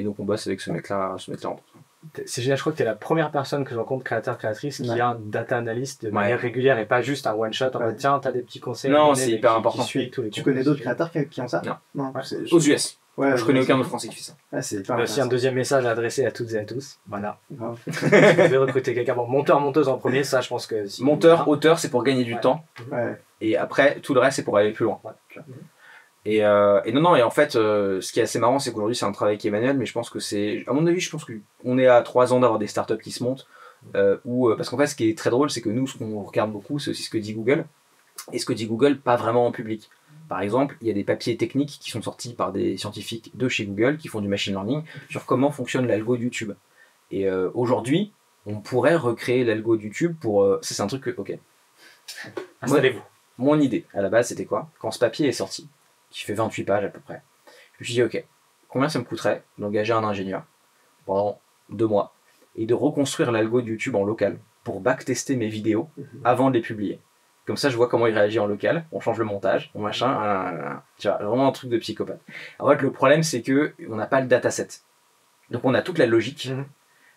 donc on bosse avec ce mec-là. C'est génial, je crois que tu es la première personne que je rencontre, créatrice, qui a un data analyst de manière régulière et pas juste un one shot en mode tiens, t'as des petits conseils. Non, c'est hyper important. Tu connais d'autres créateurs qui ont ça? Non. Aux US. Je connais aucun autre français qui fait ça. C'est aussi un deuxième message adressé à toutes et à tous. Voilà. Je vais recruter quelqu'un. Bon, monteur, monteuse en premier, ça je pense que. Monteur, auteur, c'est pour gagner du temps. Et après, tout le reste, c'est pour aller plus loin. Et non, et en fait, ce qui est assez marrant, c'est qu'aujourd'hui, c'est un travail qui est manuel, mais je pense que à mon avis, je pense qu'on est à 3 ans d'avoir des startups qui se montent, parce qu'en fait, ce qui est très drôle, c'est que nous, ce qu'on regarde beaucoup, c'est aussi ce que dit Google, et ce que dit Google, pas vraiment en public. Par exemple, il y a des papiers techniques qui sont sortis par des scientifiques de chez Google, qui font du machine learning, sur comment fonctionne l'algo de YouTube. Et aujourd'hui, on pourrait recréer l'algo de YouTube pour... c'est un truc que... Ok. Installez-vous. Mon idée, à la base, c'était quoi? Quand ce papier est sorti, qui fait 28 pages à peu près, je me suis dit, ok, combien ça me coûterait d'engager un ingénieur pendant 2 mois et de reconstruire l'algo de YouTube en local pour backtester mes vidéos avant de les publier. Comme ça, je vois comment il réagit en local, on change le montage, mon machin, tu vois, vraiment un truc de psychopathe. En fait, le problème, c'est que on n'a pas le dataset. Donc on a toute la logique.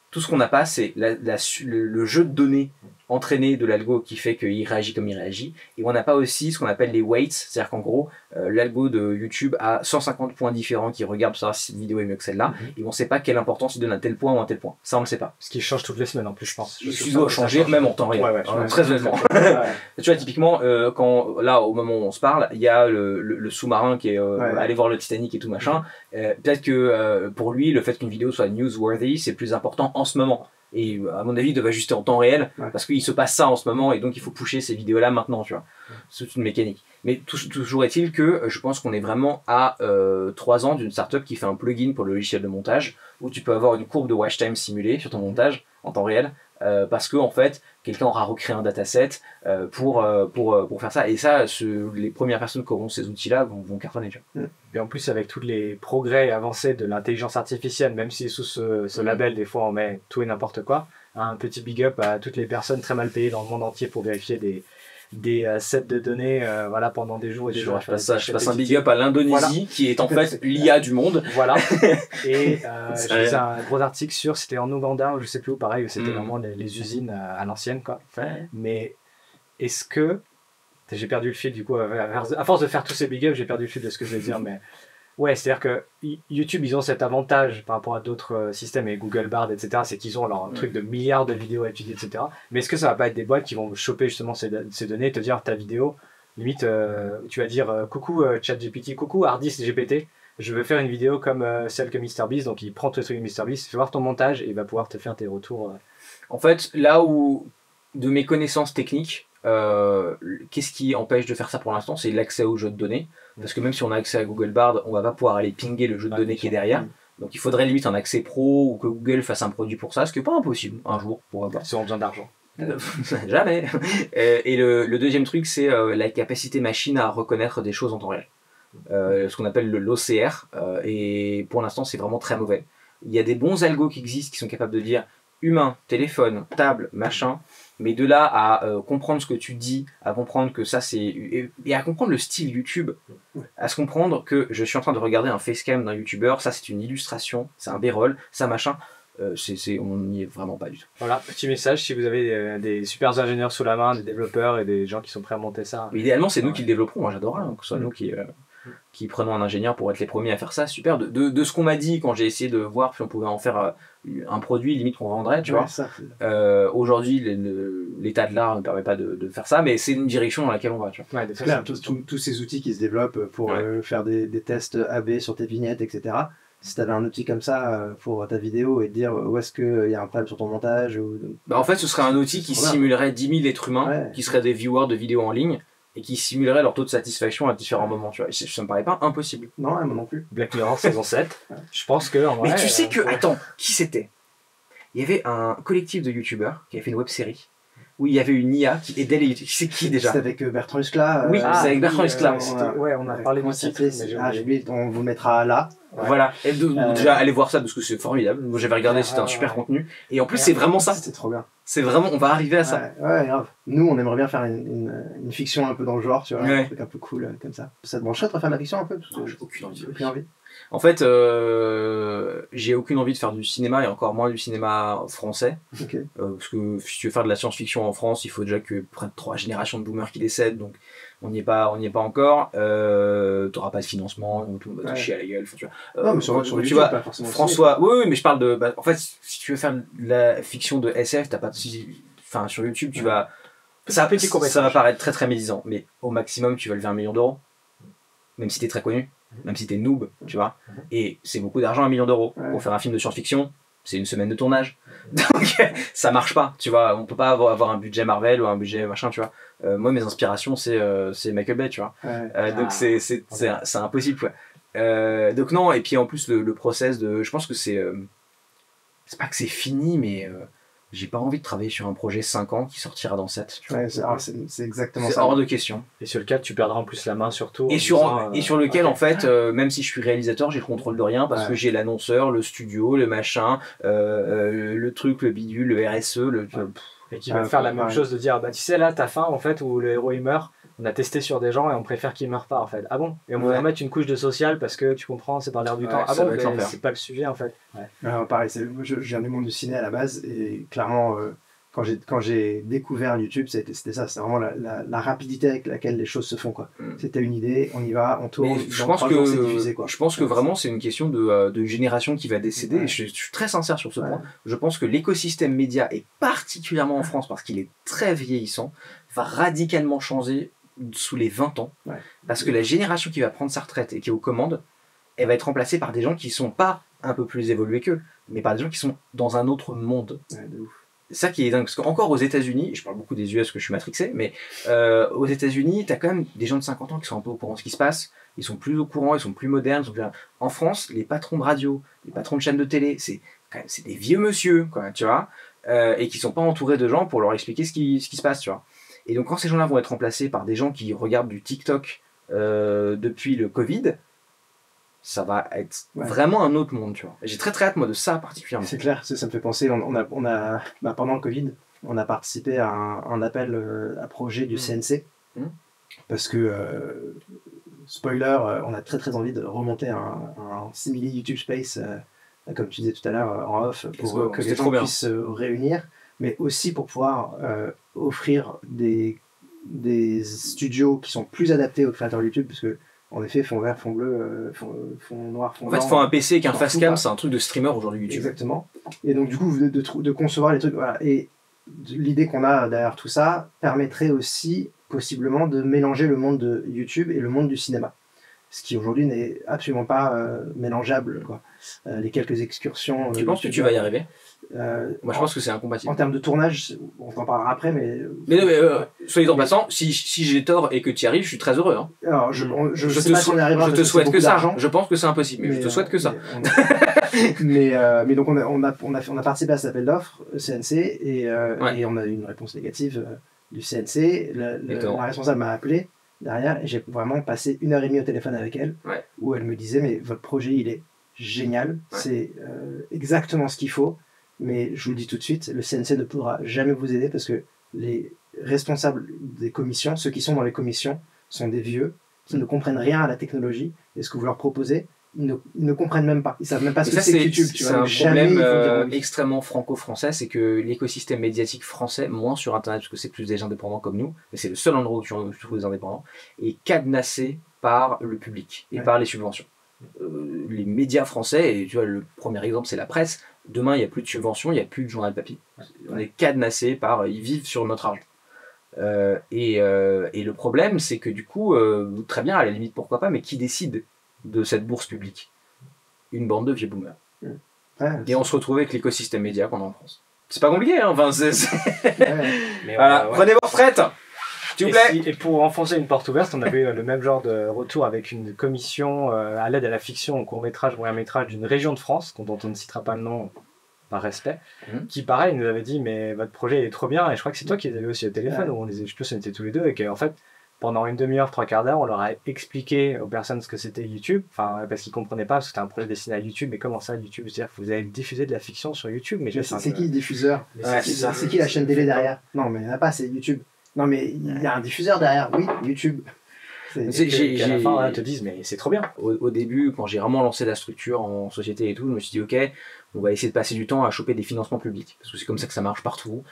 Tout ce qu'on n'a pas, c'est le jeu de données entraîné de l'algo qui fait qu'il réagit comme il réagit. Et on n'a pas aussi ce qu'on appelle les weights, c'est-à-dire qu'en gros, l'algo de YouTube a 150 points différents qui regardent pour savoir si cette vidéo est mieux que celle-là, et on ne sait pas quelle importance il donne à tel point ou à un tel point. Ça, on ne le sait pas. Ce qui change toutes les semaines en plus, je pense. Il doit changer même en temps réel. Très honnêtement. Tu vois, typiquement, quand là, au moment où on se parle, il y a le sous-marin qui est allé voir le Titanic et tout machin. Peut-être que pour lui, le fait qu'une vidéo soit newsworthy, c'est plus important en ce moment. Et à mon avis, il doit ajuster en temps réel parce qu'il se passe ça en ce moment et donc il faut pusher ces vidéos-là maintenant, tu vois. C'est une mécanique. Mais toujours est-il que je pense qu'on est vraiment à 3 ans d'une startup qui fait un plugin pour le logiciel de montage où tu peux avoir une courbe de watch time simulée sur ton montage en temps réel parce que en fait, quelqu'un aura recréé un dataset pour faire ça. Et ça, les premières personnes qui auront ces outils-là vont cartonner, tu vois. Et en plus, avec tous les progrès avancés de l'intelligence artificielle, même si sous ce label, des fois, on met tout et n'importe quoi, un petit big up à toutes les personnes très mal payées dans le monde entier pour vérifier des sets de données voilà, pendant des jours et des jours. Je passe un big up à l'Indonésie, qui est en fait l'IA du monde. Voilà. Et j'ai lu un gros article c'était en Ouganda, ou je sais plus où, pareil, où c'était vraiment les usines à l'ancienne, quoi. Mais est-ce que... J'ai perdu le fil, du coup, à force de faire tous ces big ups, j'ai perdu le fil de ce que je vais dire, mais... Ouais, c'est-à-dire que YouTube, ils ont cet avantage par rapport à d'autres systèmes, et Google Bard, etc., c'est qu'ils ont leur truc de milliards de vidéos à étudier, etc. Mais est-ce que ça va pas être des boîtes qui vont choper justement ces données et te dire ta vidéo, limite, tu vas dire coucou ChatGPT, coucou Hardis GPT, je veux faire une vidéo comme celle que MrBeast, donc il prend tout le truc de MrBeast, fait voir ton montage et il va pouvoir te faire tes retours En fait, là où, de mes connaissances techniques, qu'est-ce qui empêche de faire ça pour l'instant? C'est l'accès aux jeux de données. Parce que même si on a accès à Google Bard, on va pas pouvoir aller pinguer le jeu de données qui est derrière. Donc il faudrait limite un accès pro ou que Google fasse un produit pour ça, ce qui n'est pas impossible un jour, pourra pas. Si on a besoin d'argent. Jamais. Et le deuxième truc, c'est la capacité machine à reconnaître des choses en temps réel. Ce qu'on appelle l'OCR. Et pour l'instant, c'est vraiment très mauvais. Il y a des bons algos qui existent qui sont capables de dire humain, téléphone, table, machin. Mais de là à comprendre ce que tu dis, à comprendre que ça c'est... Et à comprendre le style YouTube, à se comprendre que je suis en train de regarder un facecam d'un YouTuber, ça c'est une illustration, c'est un b-roll, ça machin, on n'y est vraiment pas du tout. Voilà, petit message, si vous avez des super ingénieurs sous la main, des développeurs et des gens qui sont prêts à monter ça. Idéalement c'est nous qui le développerons, moi j'adorerais que ce soit nous qui prenons un ingénieur pour être les premiers à faire ça, super. De ce qu'on m'a dit quand j'ai essayé de voir si on pouvait en faire un produit limite qu'on vendrait, tu vois. Aujourd'hui, l'état de l'art ne permet pas de faire ça, mais c'est une direction dans laquelle on va, tu vois. Clair, tous ces outils qui se développent pour faire des tests AB sur tes vignettes, etc. Si tu avais un outil comme ça pour ta vidéo et te dire où est-ce qu'il y a un problème sur ton montage en fait, ce serait un outil qui simulerait 10 000 êtres humains, qui seraient des viewers de vidéos en ligne, et qui simulerait leur taux de satisfaction à différents moments, tu vois. Ça me paraît pas impossible. Non, moi non plus. Black Mirror saison 7. Je pense que en vrai, mais tu sais que attends, qui c'était? Il y avait un collectif de youtubeurs qui avait fait une web-série où il y avait une IA qui aidait les youtubeurs. C'est qui déjà? C'était avec Bertrand Huskla. Oui, c'est avec Bertrand Huskla. On a parlé de titre, mais j'ai oublié, on vous le mettra là. Voilà, déjà allez voir ça parce que c'est formidable. Moi j'avais regardé, c'était un super contenu. Et en plus c'est vraiment ça. C'était trop bien. C'est vraiment, on va arriver à ça. Ouais, grave. Nous on aimerait bien faire une fiction un peu dans le genre, tu vois, un truc un peu cool comme ça. Ça te brancherait de refaire la fiction un peu? J'ai aucune envie. En fait, j'ai aucune envie de faire du cinéma et encore moins du cinéma français. Parce que si tu veux faire de la science-fiction en France, il faut déjà que près de 3 générations de boomers qui décèdent, donc on n'y est pas encore. T'auras pas de financement, tout le monde va te chier à la gueule. Tu vois. Non, mais sur YouTube, tu vois, pas forcément. François, oui, mais je parle de. En fait, si tu veux faire de la fiction de SF, t'as pas de. Enfin, sur YouTube, tu vas. Ça va paraître très très médisant, mais au maximum, tu vas lever 1 million d'euros, même si t'es très connu. Même si t'es noob, tu vois, et c'est beaucoup d'argent, 1 million d'euros pour faire un film de science-fiction, c'est une semaine de tournage, donc ça marche pas, tu vois, on peut pas avoir un budget Marvel ou un budget machin, tu vois. Moi mes inspirations c'est Michael Bay, tu vois, donc c'est impossible, quoi. Donc non, et puis en plus le process de, je pense que c'est pas que c'est fini, mais j'ai pas envie de travailler sur un projet 5 ans qui sortira dans 7. C'est exactement ça. C'est hors de question. Et sur lequel tu perdras en plus la main surtout. Et sur lequel, en fait, même si je suis réalisateur, j'ai le contrôle de rien parce que j'ai l'annonceur, le studio, le machin, le truc, le bidule, le RSE, et qui va faire la même chose de dire, bah tu sais là, ta fin en fait où le héros il meurt, on a testé sur des gens et on préfère qu'ils meurent pas en fait. Ah bon? Et on va mettre une couche de social parce que tu comprends, c'est dans l'air du temps. Ah bon? C'est pas le sujet en fait. Pareil, je viens du monde du ciné à la base et clairement quand j'ai découvert YouTube, c'était ça, c'est vraiment la rapidité avec laquelle les choses se font, quoi. C'était une idée, on y va, on tourne, je pense que vraiment c'est une question de génération qui va décéder, et je suis très sincère sur ce point. Je pense que l'écosystème média, et particulièrement en France parce qu'il est très vieillissant, va radicalement changer sous les 20 ans, parce que la génération qui va prendre sa retraite et qui est aux commandes, elle va être remplacée par des gens qui sont pas un peu plus évolués qu'eux, mais par des gens qui sont dans un autre monde. De ouf. Ça qui est dingue, parce qu'encore aux États-Unis, je parle beaucoup des US parce que je suis matrixé, mais aux États-Unis, t'as quand même des gens de 50 ans qui sont un peu au courant de ce qui se passe, ils sont plus au courant, ils sont plus modernes. En France, les patrons de radio, les patrons de chaînes de télé, c'est des vieux monsieur, quoi, tu vois, et qui sont pas entourés de gens pour leur expliquer ce qui se passe, tu vois. Et donc quand ces gens-là vont être remplacés par des gens qui regardent du TikTok depuis le Covid, ça va être vraiment un autre monde, tu vois. J'ai très très hâte, moi, de ça particulièrement. C'est clair, ça me fait penser, pendant le Covid, on a participé à un appel à projet du CNC, parce que, spoiler, on a très très envie de remonter un simili YouTube Space, comme tu disais tout à l'heure, en off, pour que les gens puissent se réunir, mais aussi pour pouvoir offrir des studios qui sont plus adaptés aux créateurs YouTube, parce que en effet, fond vert, fond bleu, fond noir, fond blanc. En fait, faut un PC avec un facecam, c'est un truc de streamer aujourd'hui YouTube. Exactement. Et donc, du coup, de concevoir les trucs. Voilà. Et l'idée qu'on a derrière tout ça permettrait aussi, possiblement, de mélanger le monde de YouTube et le monde du cinéma. ce qui aujourd'hui n'est absolument pas mélangeable, quoi. Les quelques excursions. Tu penses que tu vas y arriver? Moi, je pense que c'est incompatible. En termes de tournage, on en parlera après, mais. Mais soyez en passant, si j'ai tort et que tu y arrives, je suis très heureux. Hein. Alors, je sais pas si on y arrivera. Je te souhaite que ça. Je pense que c'est impossible, mais je te souhaite que ça. Mais donc on a participé à cet appel d'offres CNC et on a eu une réponse négative du CNC. La responsable m'a appelé derrière et j'ai vraiment passé 1h30 au téléphone avec elle, où elle me disait mais votre projet il est génial, c'est exactement ce qu'il faut, mais je vous le dis tout de suite, le CNC ne pourra jamais vous aider parce que les responsables des commissions, ceux qui sont dans les commissions, sont des vieux qui ne comprennent rien à la technologie et ce que vous leur proposez. Ils ne comprennent même pas. Ils savent même pas ce que c'est YouTube. C'est un problème extrêmement franco-français, c'est que l'écosystème médiatique français, moins sur Internet, parce que c'est plus des indépendants comme nous, mais c'est le seul endroit où tu trouves des indépendants, est cadenassé par le public et par les subventions. Les médias français, et tu vois, le premier exemple, c'est la presse. Demain, il n'y a plus de subventions, il n'y a plus de journal papier. On est cadenassé par... Ils vivent sur notre argent. Et le problème, c'est que du coup, très bien, à la limite, pourquoi pas, mais qui décide de cette bourse publique? Une bande de vieux boomers. Et on se retrouve avec l'écosystème média qu'on a en France. C'est pas compliqué, hein, enfin, Mais voilà, prenez vos retraites, s'il vous plaît. Et pour enfoncer une porte ouverte, on avait eu le même genre de retour avec une commission à l'aide à la fiction au court-métrage, moyen-métrage d'une région de France, dont on ne citera pas le nom par respect, qui pareil nous avait dit mais votre projet est trop bien, et je crois que c'est toi qui les avais aussi au téléphone, où on les, je sais plus si on était tous les deux, et qu'en fait pendant une demi-heure, 3/4 d'heure, on leur a expliqué aux personnes ce que c'était YouTube, enfin parce qu'ils comprenaient pas, parce que c'était un projet destiné à YouTube, mais comment ça YouTube? C'est-à-dire que vous allez diffuser de la fiction sur YouTube, mais c'est qui le diffuseur? C'est qui la chaîne télé derrière? Non mais il n'y en a pas, c'est YouTube. Non mais il y a un diffuseur derrière, oui, YouTube. À la fin, ils te disent mais c'est trop bien. Au début, quand j'ai vraiment lancé la structure en société et tout, je me suis dit ok, on va essayer de passer du temps à choper des financements publics, parce que c'est comme ça que ça marche partout.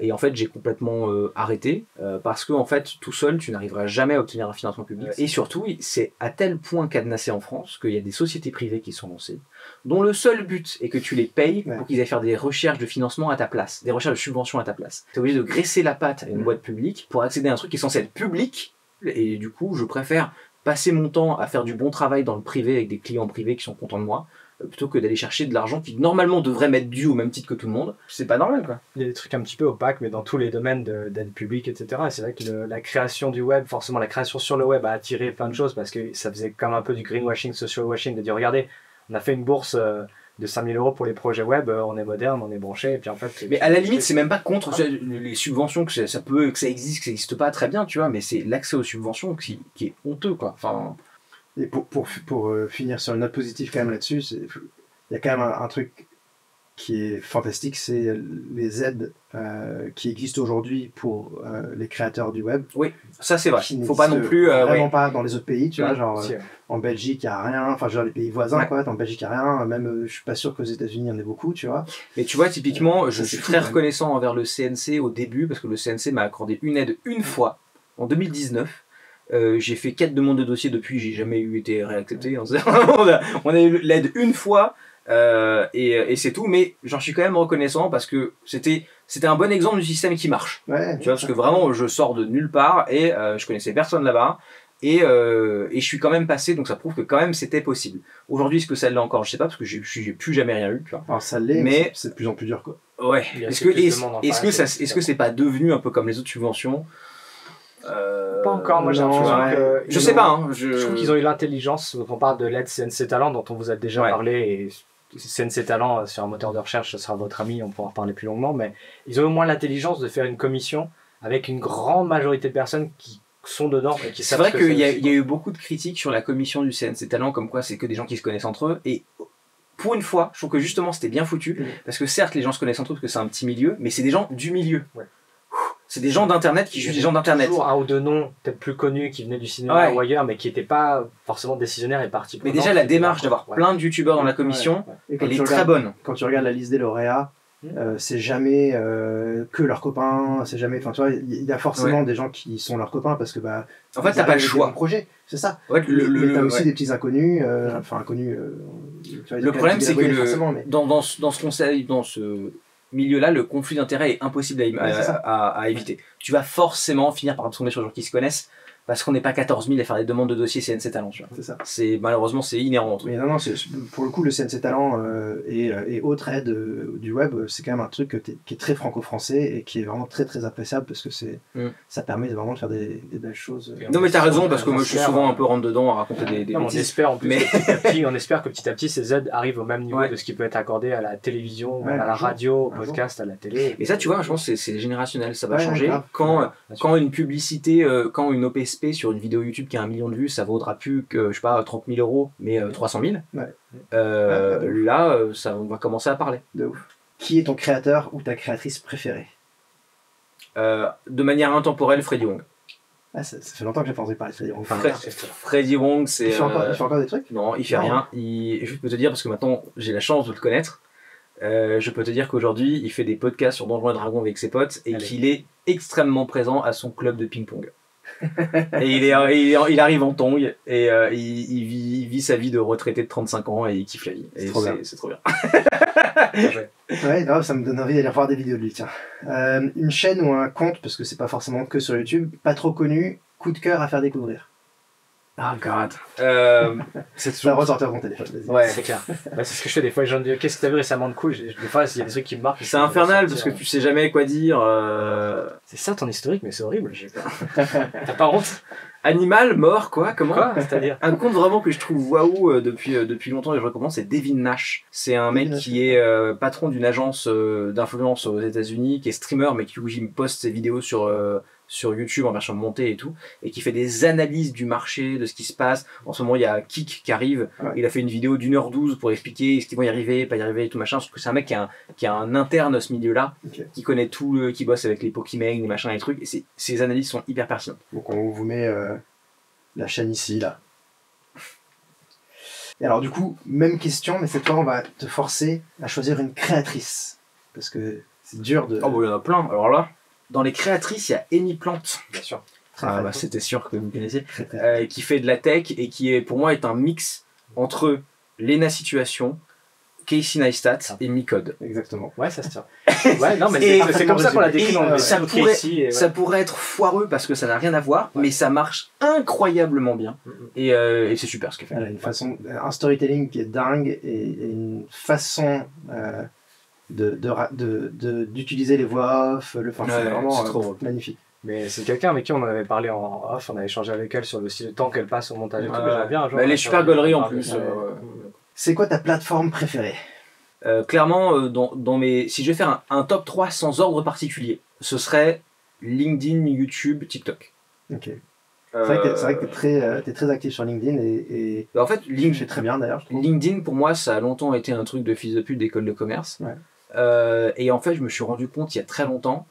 Et en fait, j'ai complètement arrêté, parce que en fait, tout seul, tu n'arriveras jamais à obtenir un financement public. Et surtout, c'est à tel point cadenassé en France qu'il y a des sociétés privées qui sont lancées, dont le seul but est que tu les payes pour qu'ils aillent faire des recherches de financement à ta place, des recherches de subventions à ta place. Tu es obligé de graisser la patte à une boîte publique pour accéder à un truc qui est censé être public. Et du coup, je préfère passer mon temps à faire du bon travail dans le privé avec des clients privés qui sont contents de moi, plutôt que d'aller chercher de l'argent qui normalement devrait m'être dû au même titre que tout le monde. C'est pas normal, quoi. Il y a des trucs un petit peu opaques, mais dans tous les domaines d'aide publique, etc. Et c'est vrai que la création du web, forcément la création sur le web a attiré plein de choses, parce que ça faisait quand même un peu du greenwashing, social washing, de dire regardez, on a fait une bourse de 5 000 € pour les projets web, on est moderne, on est branché, et puis en fait... Mais à la limite, c'est même pas contre les subventions, que ça existe, que ça existe pas, très bien, tu vois, mais c'est l'accès aux subventions qui est honteux, quoi. Enfin... Et pour finir sur une note positive quand même là-dessus, il y a quand même un truc qui est fantastique, c'est les aides qui existent aujourd'hui pour les créateurs du web. Oui, ça c'est vrai. Faut pas non plus... vraiment pas dans les autres pays, tu vois, genre en Belgique il n'y a rien, enfin genre les pays voisins, quoi, en Belgique il n'y a rien, même je suis pas sûr qu'aux États-Unis il y en ait beaucoup, tu vois. Mais tu vois, typiquement, je suis très reconnaissant envers le CNC au début, parce que le CNC m'a accordé une aide une fois, en 2019. J'ai fait 4 demandes de dossier depuis, j'ai jamais été réaccepté. On a eu l'aide une fois, et c'est tout, mais j'en suis quand même reconnaissant parce que c'était un bon exemple du système qui marche. Tu vois, parce que vraiment, je sors de nulle part et je connaissais personne là-bas. Et je suis quand même passé, donc ça prouve que quand même c'était possible. Aujourd'hui, est-ce que ça l'est encore? Je sais pas, parce que j'ai plus jamais rien eu. Tu vois. Alors ça l'est, mais c'est de plus en plus dur, quoi. Ouais. Est-ce que c'est pas devenu un peu comme les autres subventions? Pas encore, moi j'ai l'impression que... Je sais pas, hein, je trouve qu'ils ont eu l'intelligence, on parle de l'aide CNC Talent dont on vous a déjà parlé, et CNC Talent sur un moteur de recherche, ce sera votre ami, on pourra en parler plus longuement, mais ils ont au moins l'intelligence de faire une commission avec une grande majorité de personnes qui sont dedans et qui savent. C'est vrai qu'il y a eu beaucoup de critiques sur la commission du CNC Talent, comme quoi c'est que des gens qui se connaissent entre eux, et pour une fois, je trouve que justement c'était bien foutu, parce que certes les gens se connaissent entre eux parce que c'est un petit milieu, mais c'est des gens du milieu. C'est des gens d'internet qui jugent des gens d'internet. Toujours un ou deux noms peut-être plus connus qui venaient du cinéma ou ailleurs, mais qui n'étaient pas forcément décisionnaires et partis. Mais déjà la démarche d'avoir plein de youtubeurs dans la commission, elle est très bonne. Quand tu regardes la liste des lauréats, c'est jamais que leurs copains, c'est jamais. Enfin, tu vois, il y a forcément des gens qui sont leurs copains parce que bah. En fait, t'as pas le choix. Projet, c'est ça. Ouais, mais t'as aussi des petits inconnus, enfin inconnus. Tu vois, le problème, c'est que dans ce conseil, dans ce milieu-là, le conflit d'intérêts est impossible à éviter. Tu vas forcément finir par tomber sur des gens qui se connaissent. parce qu'on n'est pas 14 000 à faire des demandes de dossiers CNC Talent, tu vois. C'est ça. Malheureusement, c'est inhérent entre eux. Mais non, pour le coup, le CNC Talent et autres aides du web, c'est quand même un truc qui est très franco-français et qui est vraiment très très appréciable parce que ça permet vraiment de faire des belles choses. Non, mais t'as raison, parce que moi je suis souvent un peu rentre dedans à raconter des on bêtises. espère en plus on espère que petit à petit ces aides arrivent au même niveau de ce qui peut être accordé à la télévision, à la radio, au podcast, à la télé. Et ça, tu vois, je pense que c'est générationnel, ça va changer. Quand une publicité, quand une OPSP sur une vidéo YouTube qui a 1 million de vues, ça vaudra plus que, je sais pas, 30 000 euros, mais 300 000. Là, on va commencer à parler. De ouf. Qui est ton créateur ou ta créatrice préférée? De manière intemporelle, Freddy Wong. Ah, ça fait longtemps que j'ai pensé parler de Freddy Wong. Freddy Wong, c'est... Il fait encore des trucs? Non, il fait rien. Je peux te dire, parce que maintenant j'ai la chance de le connaître, je peux te dire qu'aujourd'hui il fait des podcasts sur Donjons et Dragons avec ses potes et qu'il est extrêmement présent à son club de ping-pong. Et il arrive en tong et il vit sa vie de retraité de 35 ans et il kiffe la vie. C'est trop bien. Ouais, non, ça me donne envie d'aller voir des vidéos de lui, tiens. Une chaîne ou un compte, parce que c'est pas forcément que sur YouTube, pas trop connu, coup de cœur à faire découvrir. Oh god. Ça va ressortir mon téléphone, vas-y. Ouais, c'est clair. C'est ce que je fais des fois, les gens me disent qu'est-ce que t'as vu récemment de cool. Des fois, il y a des trucs qui me marquent. C'est infernal parce que tu sais jamais quoi dire. C'est ça ton historique, mais c'est horrible. T'as pas honte? Animal, mort, quoi? Comment? C'est-à-dire un compte vraiment que je trouve waouh depuis longtemps et je recommande, c'est Devin Nash. C'est un mec qui est patron d'une agence d'influence aux États-Unis, qui est streamer, mais qui poste ses vidéos sur YouTube en version montée et tout, et qui fait des analyses du marché, de ce qui se passe. En ce moment, il y a Kik qui arrive. Il a fait une vidéo d'1h12 pour expliquer ce qu'ils vont y arriver, pas y arriver et tout machin. Parce que c'est un mec qui a un interne à ce milieu-là, qui connaît tout, qui bosse avec les Pokémon, les machins, les trucs. Et ses analyses sont hyper pertinentes. Donc on vous met la chaîne ici, là. Et alors du coup, même question, mais cette fois on va te forcer à choisir une créatrice. Parce que c'est dur de... Oh bon, il y en a plein. Alors là, dans les créatrices, il y a Amy Plante. Bien sûr. C'était sûr que vous connaissez. Qui fait de la tech et qui pour moi est un mix entre Lena Situation, Casey Neistat et Micode. Exactement. Ouais, ça se tient. Ouais, non, mais c'est comme ça qu'on l'a décrit. Ça pourrait être foireux parce que ça n'a rien à voir, mais ça marche incroyablement bien. Et c'est super ce qu'elle fait. Elle a un storytelling qui est dingue et une façon d'utiliser les voix off. C'est vraiment trop magnifique. Mais c'est quelqu'un avec qui on en avait parlé en off, on avait échangé avec elle sur le temps qu'elle passe au montage et tout. Bien, elle est super gaulerie en plus. C'est quoi ta plateforme préférée? Clairement, si je vais faire un top 3 sans ordre particulier, ce serait LinkedIn, YouTube, TikTok. Ok. C'est vrai que t'es très actif sur LinkedIn et en fait, LinkedIn fait très bien d'ailleurs. LinkedIn pour moi ça a longtemps été un truc de fils de pute d'école de commerce. Et en fait je me suis rendu compte il y a très longtemps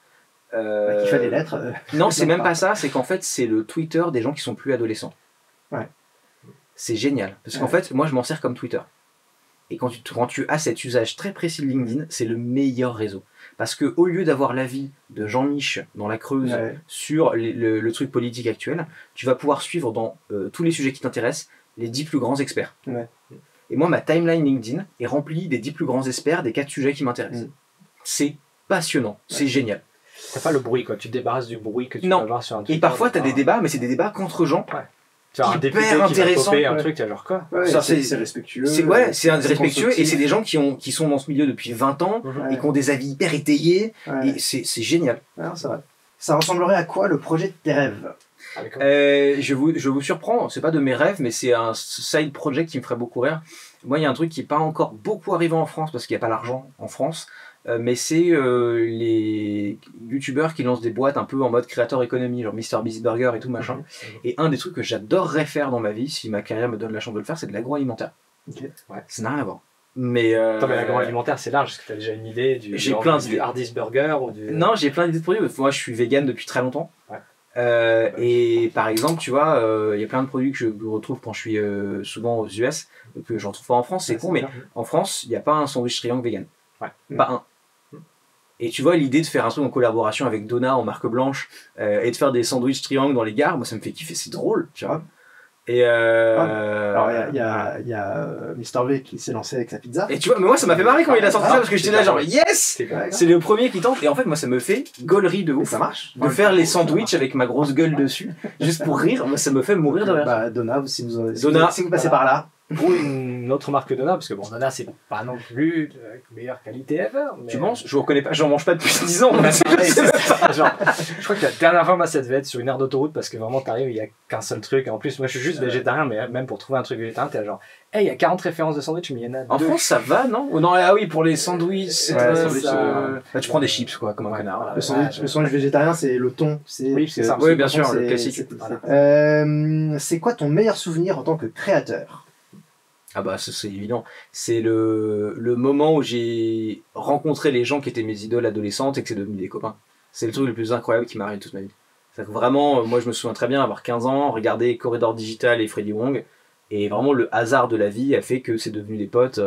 qu'il fallait l'être. Non, c'est même pas ça, c'est qu'en fait c'est le Twitter des gens qui sont plus adolescents. C'est génial parce qu'en fait moi je m'en sers comme Twitter. Et quand tu as cet usage très précis de LinkedIn, c'est le meilleur réseau. Parce que au lieu d'avoir l'avis de Jean-Mich dans la Creuse sur le truc politique actuel, tu vas pouvoir suivre dans tous les sujets qui t'intéressent les 10 plus grands experts. Et moi, ma timeline LinkedIn est remplie des 10 plus grands experts des 4 sujets qui m'intéressent. C'est passionnant, c'est génial. T'as pas le bruit, quoi. Tu te débarrasses du bruit que tu peux avoir sur un Twitter. Et parfois, t'as des débats, mais c'est des débats contre gens. Tu as un député qui va popper un truc, tu as genre quoi? C'est respectueux. C'est respectueux et c'est des gens qui sont dans ce milieu depuis 20 ans et qui ont des avis hyper étayés. Et c'est génial. C'est vrai. Ça ressemblerait à quoi le projet de tes rêves? Je vous surprends, c'est pas de mes rêves, mais c'est un side project qui me ferait beaucoup rire. Moi, il y a un truc qui n'est pas encore beaucoup arrivé en France parce qu'il n'y a pas l'argent en France. Mais c'est les youtubeurs qui lancent des boîtes un peu en mode créateur économie, genre Mr Beast Burger et tout machin. Et un des trucs que j'adorerais faire dans ma vie, si ma carrière me donne la chance de le faire, c'est de l'agroalimentaire. Ça n'a rien à voir. Mais l'agroalimentaire c'est large, est-ce que tu as déjà une idée j'ai plein d'idées. Du Hardee's Burger ou du... Non, j'ai plein d'idées de produits. Moi je suis vegan depuis très longtemps. Et par exemple, tu vois, il y a plein de produits que je retrouve quand je suis souvent aux US, que je ne retrouve pas en France, c'est con, mais en France, il n'y a pas un sandwich triangle vegan. Pas un. Et tu vois, l'idée de faire un truc en collaboration avec Donna en marque blanche et de faire des sandwichs triangles dans les gares, moi ça me fait kiffer, c'est drôle, tu vois. Et Alors, il y a Mr. V qui s'est lancé avec sa pizza. Et tu vois, mais moi ça m'a fait marrer quand il a sorti ça parce que j'étais là genre yes, c'est le premier qui tente. Et en fait moi ça me fait gaulerie de Mais ouf. ça marche. De faire les sandwichs avec ma grosse gueule dessus, juste pour rire, moi ça me fait mourir de rire. Bah, Donna, si vous Donna. passez par là. Ou une autre marque que Donna, parce que bon, Donna c'est pas non plus de meilleure qualité ever. Mais... Tu manges? Je vous reconnais pas, j'en mange pas depuis 10 ans. Genre, je crois que la dernière fois, moi, ça devait être sur une aire d'autoroute parce que vraiment, t'arrives, il y a qu'un seul truc. En plus, moi, je suis juste végétarien, mais même pour trouver un truc végétarien, t'es genre, hey, il y a 40 références de sandwich, mais il y en a En deux. France, ça va, non? Oh, non, ah oui, pour les sandwichs, sandwich, bah, tu prends des chips, quoi, comme un connard. Voilà. Le sandwich végétarien, c'est le thon. Oui, c'est ça. Oui, bien sûr, le classique. C'est quoi ton meilleur souvenir en tant que créateur? Ah bah c'est évident, c'est le moment où j'ai rencontré les gens qui étaient mes idoles adolescentes et que c'est devenu des copains. C'est le truc le plus incroyable qui m'est arrivé toute ma vie. C'est que vraiment, moi je me souviens très bien avoir 15 ans, regarder Corridor Digital et Freddy Wong, et vraiment le hasard de la vie a fait que c'est devenu des potes,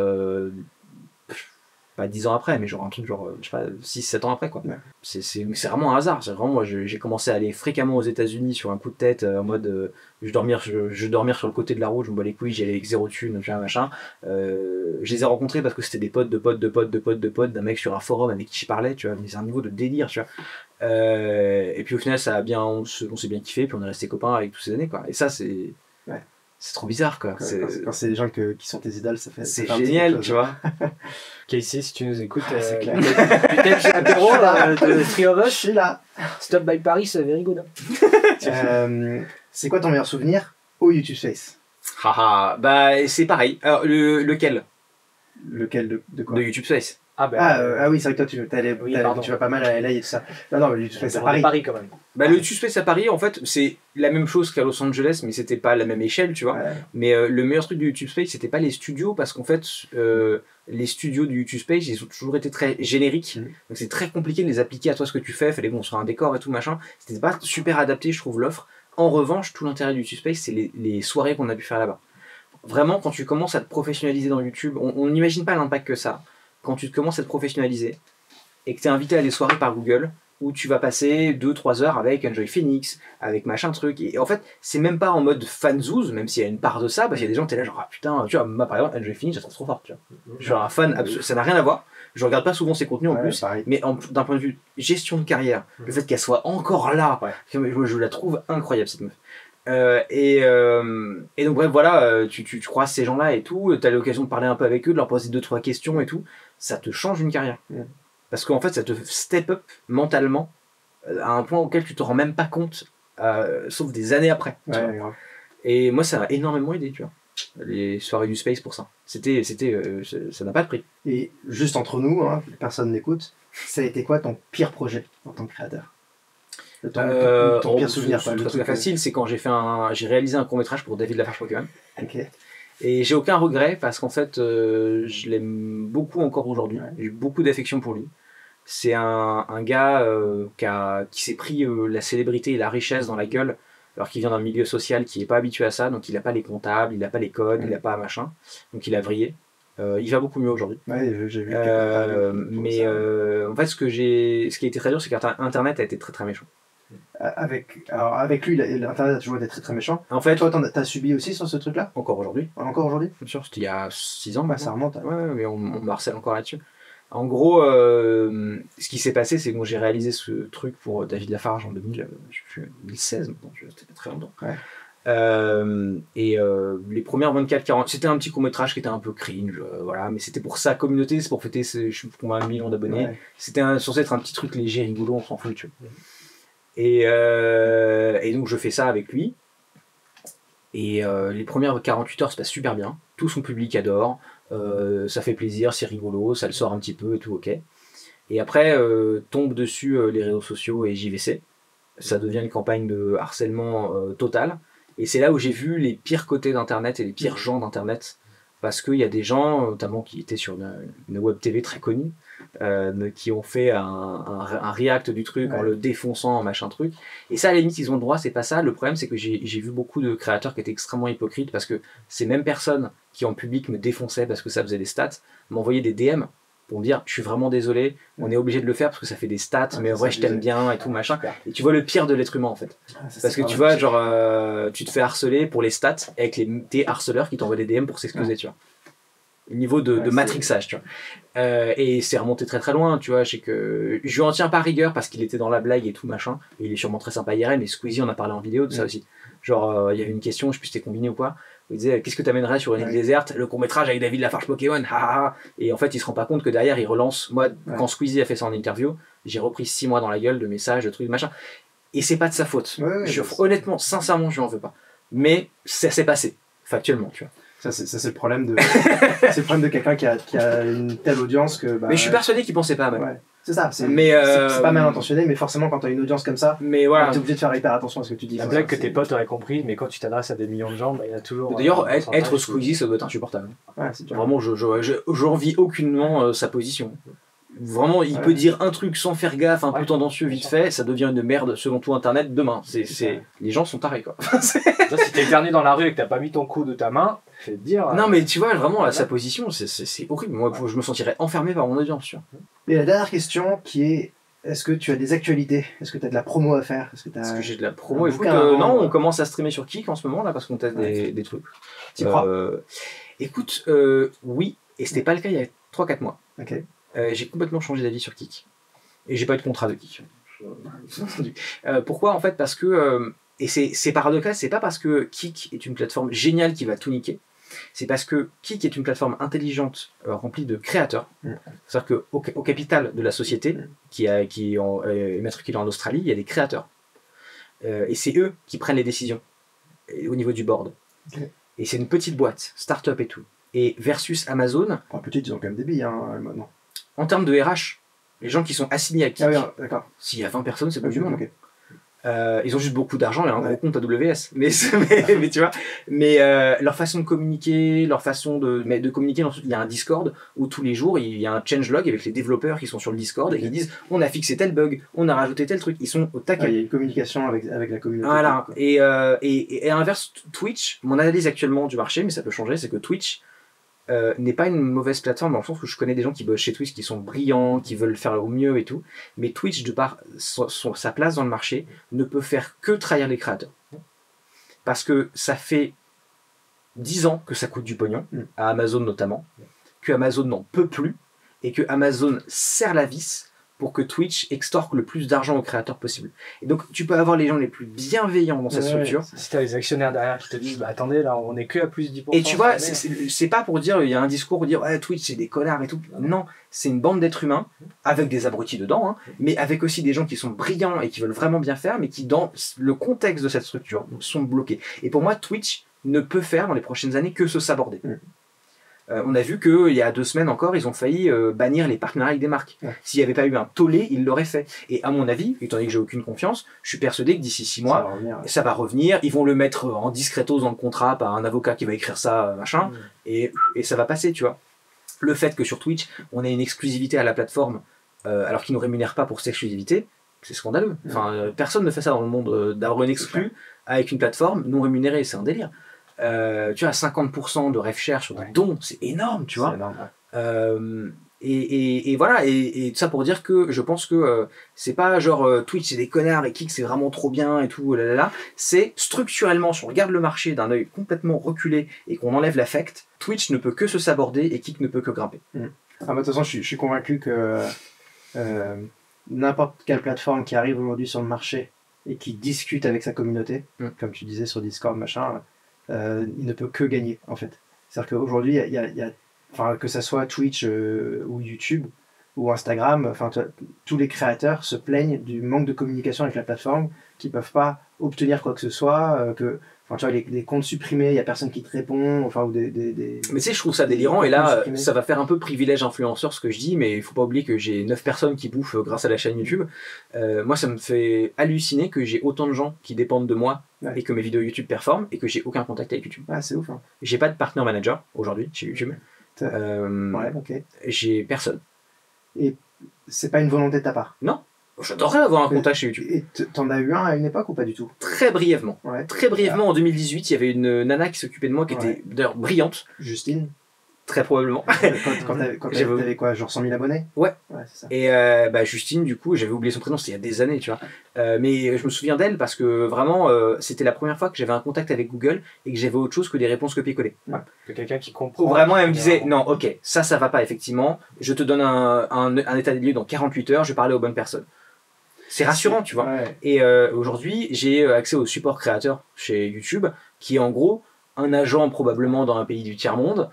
pas 10 ans après, mais genre un truc genre, je sais pas, 6-7 ans après quoi. Ouais. C'est vraiment un hasard, c'est vraiment moi j'ai commencé à aller fréquemment aux États-Unis sur un coup de tête, en mode je dormir sur le côté de la route, je me bats les couilles, j'y allais avec zéro thune, machin. Je les ai rencontrés parce que c'était des potes d'un mec sur un forum avec qui je parlais, tu vois, mais c'est un niveau de délire, tu vois. Et puis au final on s'est bien kiffé, puis on est resté copains avec toutes ces années quoi. Et ça c'est trop bizarre quoi. Quand c'est des gens qui sont tes idoles, ça fait. C'est génial, tu vois. Casey, si tu nous écoutes, c'est clair. peut-être j'ai l'apéro de Three of Je Us. suis là. Stop by Paris, c'est very good. C'est quoi ton meilleur souvenir au YouTube Space? Haha, bah c'est pareil. Alors lequel? Lequel de quoi? De YouTube Space. Ah, ben, Ah oui, c'est vrai que toi tu vas pas mal à LA et tout ça. Non, mais le YouTube Space à Paris. quand même. Bah le YouTube Space à Paris en fait c'est la même chose qu'à Los Angeles mais c'était pas la même échelle tu vois. Ouais. Mais le meilleur truc du YouTube Space c'était pas les studios parce qu'en fait les studios du YouTube Space ils ont toujours été très génériques. Donc c'est très compliqué de les appliquer à toi ce que tu fais, fallait bon sur un décor et tout machin. C'était pas super adapté je trouve l'offre. En revanche tout l'intérêt du YouTube Space c'est les soirées qu'on a pu faire là-bas. Vraiment quand tu commences à te professionnaliser dans YouTube, on n'imagine pas l'impact que ça. Quand tu commences à te professionnaliser et que tu es invité à des soirées par Google où tu vas passer 2-3 heures avec Enjoy Phoenix, avec machin truc, et en fait c'est même pas en mode fanzouz, même s'il y a une part de ça, parce qu'il y a des gens t'es là genre ah putain, tu vois, moi par exemple Enjoy Phoenix je la trouve trop forte, tu vois. Je suis un fan, ça n'a rien à voir, je regarde pas souvent ses contenus en plus, pareil. mais d'un point de vue gestion de carrière, le fait qu'elle soit encore là, je la trouve incroyable cette meuf. Et donc bref voilà, tu croises ces gens là et tout, t'as l'occasion de parler un peu avec eux, de leur poser 2-3 questions et tout, ça te change une carrière. Parce qu'en fait ça te step up mentalement à un point auquel tu te rends même pas compte, sauf des années après. Et moi ça m'a énormément aidé, tu vois. Les soirées du Space pour ça. Ça n'a pas de prix. Et juste entre nous, hein, personne n'écoute, ça a été quoi ton pire projet en tant que créateur? Ton pire souvenir, c'est très facile, c'est quand j'ai réalisé un court-métrage pour David Lafarge Pokémon. Ok. Et j'ai aucun regret parce qu'en fait, je l'aime beaucoup encore aujourd'hui. J'ai beaucoup d'affection pour lui. C'est un gars qui s'est pris la célébrité et la richesse dans la gueule alors qu'il vient d'un milieu social qui n'est pas habitué à ça, donc il n'a pas les comptables, il n'a pas les codes, il n'a pas machin, donc il a vrillé. Il va beaucoup mieux aujourd'hui. Ouais, j'ai vu. En fait, ce qui a été très dur, c'est qu'Internet a été très très méchant. Avec lui, l'Internet a toujours été très très méchant. En fait, toi, t'as subi aussi sur ce truc-là? Encore aujourd'hui. Encore aujourd'hui? Bien sûr, c'était il y a 6 ans. Bah, ça remonte. Ouais, mais on me harcèle encore là-dessus. En gros, ce qui s'est passé, c'est que j'ai réalisé ce truc pour David Lafarge en 2016, maintenant, c'était pas très longtemps. Ouais. Les premières 24-40, c'était un petit court-métrage qui était un peu cringe, voilà, mais c'était pour sa communauté, c'est pour fêter, je suis pour 1 million d'abonnés. Ouais. C'était censé être un petit truc léger, rigolo, on s'en fout, tu vois. Et donc je fais ça avec lui. Et les premières 48 heures se passent super bien. Tout son public adore. Ça fait plaisir, c'est rigolo, ça le sort un petit peu et tout, ok. Et après, tombe dessus les réseaux sociaux et JVC. Ça devient une campagne de harcèlement total. Et c'est là où j'ai vu les pires côtés d'Internet et les pires gens d'Internet. Parce qu'il y a des gens, notamment qui étaient sur une web TV très connue, qui ont fait un react du truc en le défonçant, machin truc. Et ça, à la limite, ils ont le droit, c'est pas ça. Le problème, c'est que j'ai vu beaucoup de créateurs qui étaient extrêmement hypocrites parce que ces mêmes personnes qui en public me défonçaient parce que ça faisait des stats m'envoyaient des DM pour me dire je suis vraiment désolé, on est obligé de le faire parce que ça fait des stats, mais en vrai je t'aime bien et tout machin. Et tu vois le pire de l'être humain en fait. Parce que tu vois, genre, tu te fais harceler pour les stats avec tes harceleurs qui t'envoient des DM pour s'excuser, tu vois. Le niveau de matrixage, tu vois. Et c'est remonté très très loin, tu vois. Je sais que je lui en tiens pas rigueur parce qu'il était dans la blague et tout machin. Et il est sûrement très sympa IRL, mais Squeezie on a parlé en vidéo de ça aussi. Genre, il y avait une question, je sais plus si c'était combiné ou quoi. Il disait qu'est-ce que t'amènerais sur une île déserte, le court-métrage avec David Lafarge Pokémon, et en fait il se rend pas compte que derrière il relance. Moi, quand Squeezie a fait ça en interview, j'ai repris 6 mois dans la gueule de messages, de trucs, de machin. Et c'est pas de sa faute. Honnêtement, sincèrement, je lui en veux pas. Mais ça s'est passé, factuellement, tu vois. Ça c'est le problème de c'est le problème de quelqu'un qui a une telle audience que mais je suis persuadé qu'il pensait pas mal. Ouais. C'est ça, c'est pas mal intentionné, mais forcément quand tu as une audience comme ça, mais voilà, t'es obligé de faire hyper attention à ce que tu dis. La blague que tes potes auraient compris, mais quand tu t'adresses à des millions de gens, bah, il y a toujours. D'ailleurs, être Squeezie, ça doit être insupportable. Ouais, c'est dur. Vraiment, j'envie aucunement sa position. Vraiment, il peut dire un truc sans faire gaffe, un peu tendancieux vite fait, ça devient une merde selon tout internet demain. Les gens sont tarés quoi. Si t'es éternué dans la rue et que t'as pas mis ton coude de ta main, fais te dire. Non mais tu vois vraiment là, sa position, c'est horrible. Moi, je me sentirais enfermé par mon audience. Tu vois. Et la dernière question qui est est-ce que tu as des actualités? Est-ce que tu as de la promo à faire? Est-ce que j'ai de la promo? Écoute, non, on commence à streamer sur Kik en ce moment là parce qu'on teste des trucs. Tu crois? Écoute, oui, et c'était pas le cas il y a 3-4 mois. Ok. J'ai complètement changé d'avis sur Kik. Et j'ai pas eu de contrat de Kik. Pourquoi en fait? Parce que, et c'est paradoxal, c'est pas parce que Kik est une plateforme géniale qui va tout niquer, c'est parce que Kik est une plateforme intelligente remplie de créateurs. C'est-à-dire qu'au capital de la société, qui est matriculée en Australie, il y a des créateurs. Et c'est eux qui prennent les décisions au niveau du board. Okay. Et c'est une petite boîte, start-up et tout. Et versus Amazon. Petite, ils ont quand même des billes maintenant. En termes de RH, les gens qui sont assignés à Kik, s'il y a 20 personnes, c'est pas du monde. Okay. Ils ont juste beaucoup d'argent et un gros compte AWS. Mais tu vois, leur façon de communiquer, leur façon de communiquer, il y a un Discord où tous les jours il y a un changelog avec les développeurs qui sont sur le Discord et qui disent on a fixé tel bug, on a rajouté tel truc. Ils sont au taquet. Il y a une communication avec la communauté. Voilà. Et à l'inverse, Twitch, mon analyse actuellement du marché, mais ça peut changer, c'est que Twitch n'est pas une mauvaise plateforme dans le sens où je connais des gens qui bossent chez Twitch qui sont brillants, qui veulent faire au mieux et tout, mais Twitch de par sa place dans le marché ne peut faire que trahir les créateurs parce que ça fait 10 ans que ça coûte du pognon à Amazon notamment, que Amazon n'en peut plus et que Amazon serre la vis pour que Twitch extorque le plus d'argent aux créateurs possible. Et donc, tu peux avoir les gens les plus bienveillants dans cette structure. Si tu as les actionnaires derrière qui te disent bah, attendez, là, on est que à plus 10%. Et tu vois, c'est pas pour dire, il y a un discours pour dire ouais, Twitch, c'est des connards et tout. Non, c'est une bande d'êtres humains, avec des abrutis dedans, hein, mais avec aussi des gens qui sont brillants et qui veulent vraiment bien faire, mais qui, dans le contexte de cette structure, sont bloqués. Et pour moi, Twitch ne peut faire, dans les prochaines années, que se saborder. On a vu qu'il y a 2 semaines encore, ils ont failli bannir les partenariats avec des marques. S'il n'y avait pas eu un tollé, ils l'auraient fait. Et à mon avis, étant donné que j'ai aucune confiance, je suis persuadé que d'ici 6 mois, ça va revenir. Ils vont le mettre en discretos dans le contrat par un avocat qui va écrire ça, machin, et ça va passer, tu vois. Le fait que sur Twitch, on ait une exclusivité à la plateforme, alors qu'ils ne nous rémunèrent pas pour cette exclusivité, c'est scandaleux. Enfin, personne ne fait ça dans le monde, d'avoir une exclu avec une plateforme non rémunérée, c'est un délire. Tu vois, 50% de rev share sur des dons, c'est énorme, tu vois. Énorme, et voilà, et tout ça pour dire que je pense que c'est pas genre Twitch c'est des connards et Kik c'est vraiment trop bien et tout, c'est structurellement, si on regarde le marché d'un œil complètement reculé et qu'on enlève l'affect, Twitch ne peut que se saborder et Kik ne peut que grimper. De toute façon, je suis convaincu que n'importe quelle plateforme qui arrive aujourd'hui sur le marché et qui discute avec sa communauté, comme tu disais sur Discord, machin, il ne peut que gagner en fait. C'est-à-dire qu'aujourd'hui, il y a que ça soit Twitch ou YouTube ou Instagram, tous les créateurs se plaignent du manque de communication avec la plateforme, qui ne peuvent pas obtenir quoi que ce soit, tu vois, les comptes supprimés, il n'y a personne qui te répond, ou des... Mais tu sais, je trouve ça délirant, et là, ça va faire un peu privilège influenceur ce que je dis, mais il ne faut pas oublier que j'ai 9 personnes qui bouffent grâce à la chaîne YouTube. Moi, ça me fait halluciner que j'ai autant de gens qui dépendent de moi, et que mes vidéos YouTube performent, et que j'ai aucun contact avec YouTube. Ah, c'est ouf. Hein. J'ai pas de partner manager, aujourd'hui, chez YouTube. J'ai personne. Et c'est pas une volonté de ta part? Non. J'adorerais avoir un contact chez YouTube. Et t'en as eu un à une époque ou pas du tout? Très brièvement. Très brièvement, en 2018, il y avait une nana qui s'occupait de moi qui était d'ailleurs brillante. Justine? très probablement. Quand t'avais quoi, genre 100 000 abonnés? Ouais. C'est ça. Et Justine, du coup, j'avais oublié son prénom, c'était il y a des années, tu vois. Mais je me souviens d'elle parce que vraiment, c'était la première fois que j'avais un contact avec Google et que j'avais autre chose que des réponses copier-coller. Ouais. Que quelqu'un qui comprend. Où vraiment, elle me disait, non, ok, ça va pas, effectivement. Je te donne un état des lieux dans 48 heures, je vais parler aux bonnes personnes. C'est rassurant, tu vois. Ouais. Et aujourd'hui, j'ai accès au support créateur chez YouTube, qui est en gros un agent probablement dans un pays du tiers-monde,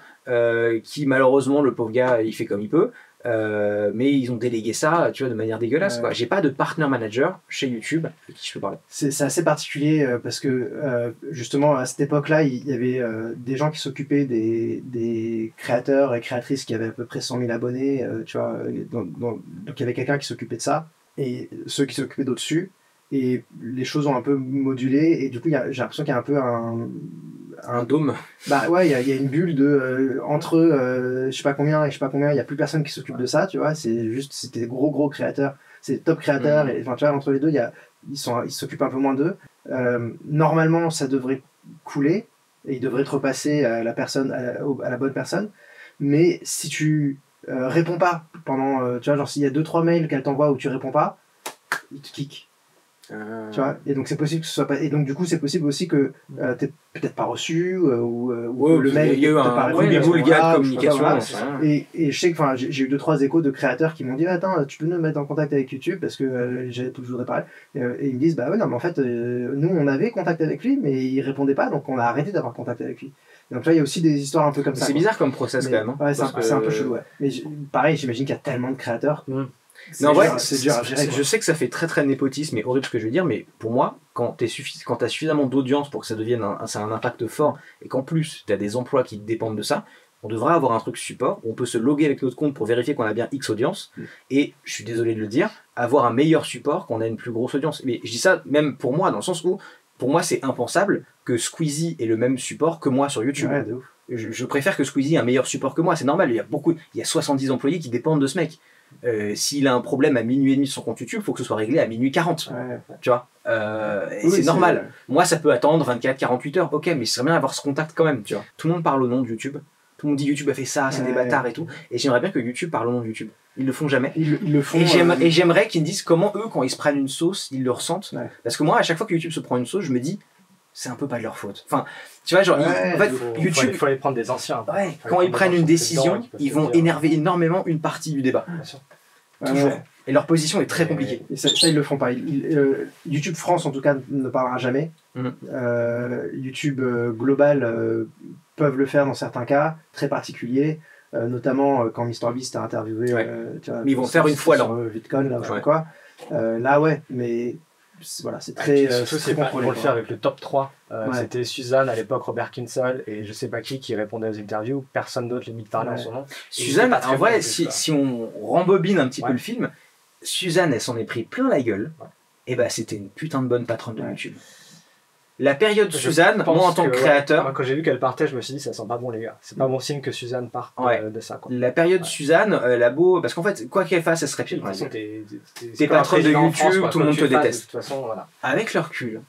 qui malheureusement, le pauvre gars, il fait comme il peut, mais ils ont délégué ça, tu vois, de manière dégueulasse, quoi. J'ai pas de partner manager chez YouTube avec qui je peux parler. C'est assez particulier parce que justement à cette époque-là, il y avait des gens qui s'occupaient des créateurs et créatrices qui avaient à peu près 100 000 abonnés, tu vois, donc il y avait quelqu'un qui s'occupait de ça, et ceux qui s'occupaient d'au-dessus, et les choses ont un peu modulé, et du coup j'ai l'impression qu'il y a un peu un dôme. Bah ouais, il y a une bulle de entre je sais pas combien et je sais pas combien, il y a plus personne qui s'occupe de ça, tu vois, c'était des gros créateurs, c'est des top créateurs, et enfin tu vois, entre les deux, ils s'occupent un peu moins d'eux. Normalement, ça devrait couler et ils devraient te repasser à la personne à la bonne personne, mais si tu réponds pas pendant tu vois, genre s'il y a 2-3 mails qu'elle t'envoie où tu réponds pas, ils te kick. Tu vois, et donc c'est possible que ce soit pas, et donc du coup c'est possible aussi que t'aies peut-être pas reçu ou le mail il y a eu un de communication, voilà. Et je sais que j'ai eu 2-3 échos de créateurs qui m'ont dit attends, tu peux nous mettre en contact avec YouTube parce que j'avais toujours des parler, et ils me disent bah ouais non mais en fait nous on avait contact avec lui mais il répondait pas, donc on a arrêté d'avoir contact avec lui. Donc là il y a aussi des histoires un peu comme ça. C'est bizarre comme process quand même, hein, ouais, c'est un peu chelou, ouais. Mais pareil, j'imagine qu'il y a tellement de créateurs. Non, ouais, c'est dur à gérer. Je sais que ça fait très népotisme et horrible ce que je veux dire, mais pour moi, quand t'as suffisamment d'audience pour que ça devienne ça a un impact fort et qu'en plus t'as des emplois qui dépendent de ça, on devrait avoir un truc support où on peut se loguer avec notre compte pour vérifier qu'on a bien X audience, et je suis désolé de le dire, avoir un meilleur support quand on a une plus grosse audience. Mais je dis ça même pour moi, dans le sens où pour moi c'est impensable que Squeezie ait le même support que moi sur YouTube. Ouais, de ouf. Je préfère que Squeezie ait un meilleur support que moi, c'est normal, il y a 70 employés qui dépendent de ce mec. S'il a un problème à minuit et demi sur son compte YouTube, il faut que ce soit réglé à minuit 40. Tu vois, et c'est normal. Moi, ça peut attendre 24-48 heures, ok, mais c'est très bien d'avoir ce contact quand même. Tu vois. Tout le monde parle au nom de YouTube. Tout le monde dit YouTube a fait ça, c'est des bâtards et tout. Et j'aimerais bien que YouTube parle au nom de YouTube. Ils le font jamais. Ils le font. Et j'aimerais qu'ils me disent comment eux, quand ils se prennent une sauce, ils le ressentent. Ouais. Parce que moi, à chaque fois que YouTube se prend une sauce, je me dis, c'est un peu pas de leur faute. Enfin, tu vois, genre, en fait, YouTube. Il faut aller prendre des anciens. Ouais, quand ils prennent une décision, ils vont énerver énormément une partie du débat. Bien sûr. Toujours. Ouais. Et leur position est très compliquée. Et ça, ils le font pas. YouTube France, en tout cas, ne parlera jamais. YouTube Global peuvent le faire dans certains cas très particuliers, notamment quand MrBeast a interviewé. Mais ils vont faire une fois sur VidCon, là, je sais quoi. Là, ouais, mais voilà, c'est très. C'est pas pour le faire avec le top 3. C'était Suzanne à l'époque, Robert Kinsel et je sais pas qui répondait aux interviews. Personne d'autre limite parlait en son nom. Suzanne, en vrai, si on rembobine un petit peu le film, Suzanne, elle s'en est pris plein la gueule. Et bah, c'était une putain de bonne patronne de YouTube. La période Suzanne, moi en tant que créateur. Moi, quand j'ai vu qu'elle partait, je me suis dit, ça sent pas bon, les gars. C'est pas bon signe que Suzanne parte de ça. Quoi. La période Suzanne, elle a beau. Parce qu'en fait, quoi qu'elle fasse, elle serait pire. De toute façon, t'es patronne de YouTube, tout le monde te déteste. De toute façon, voilà. Avec le recul,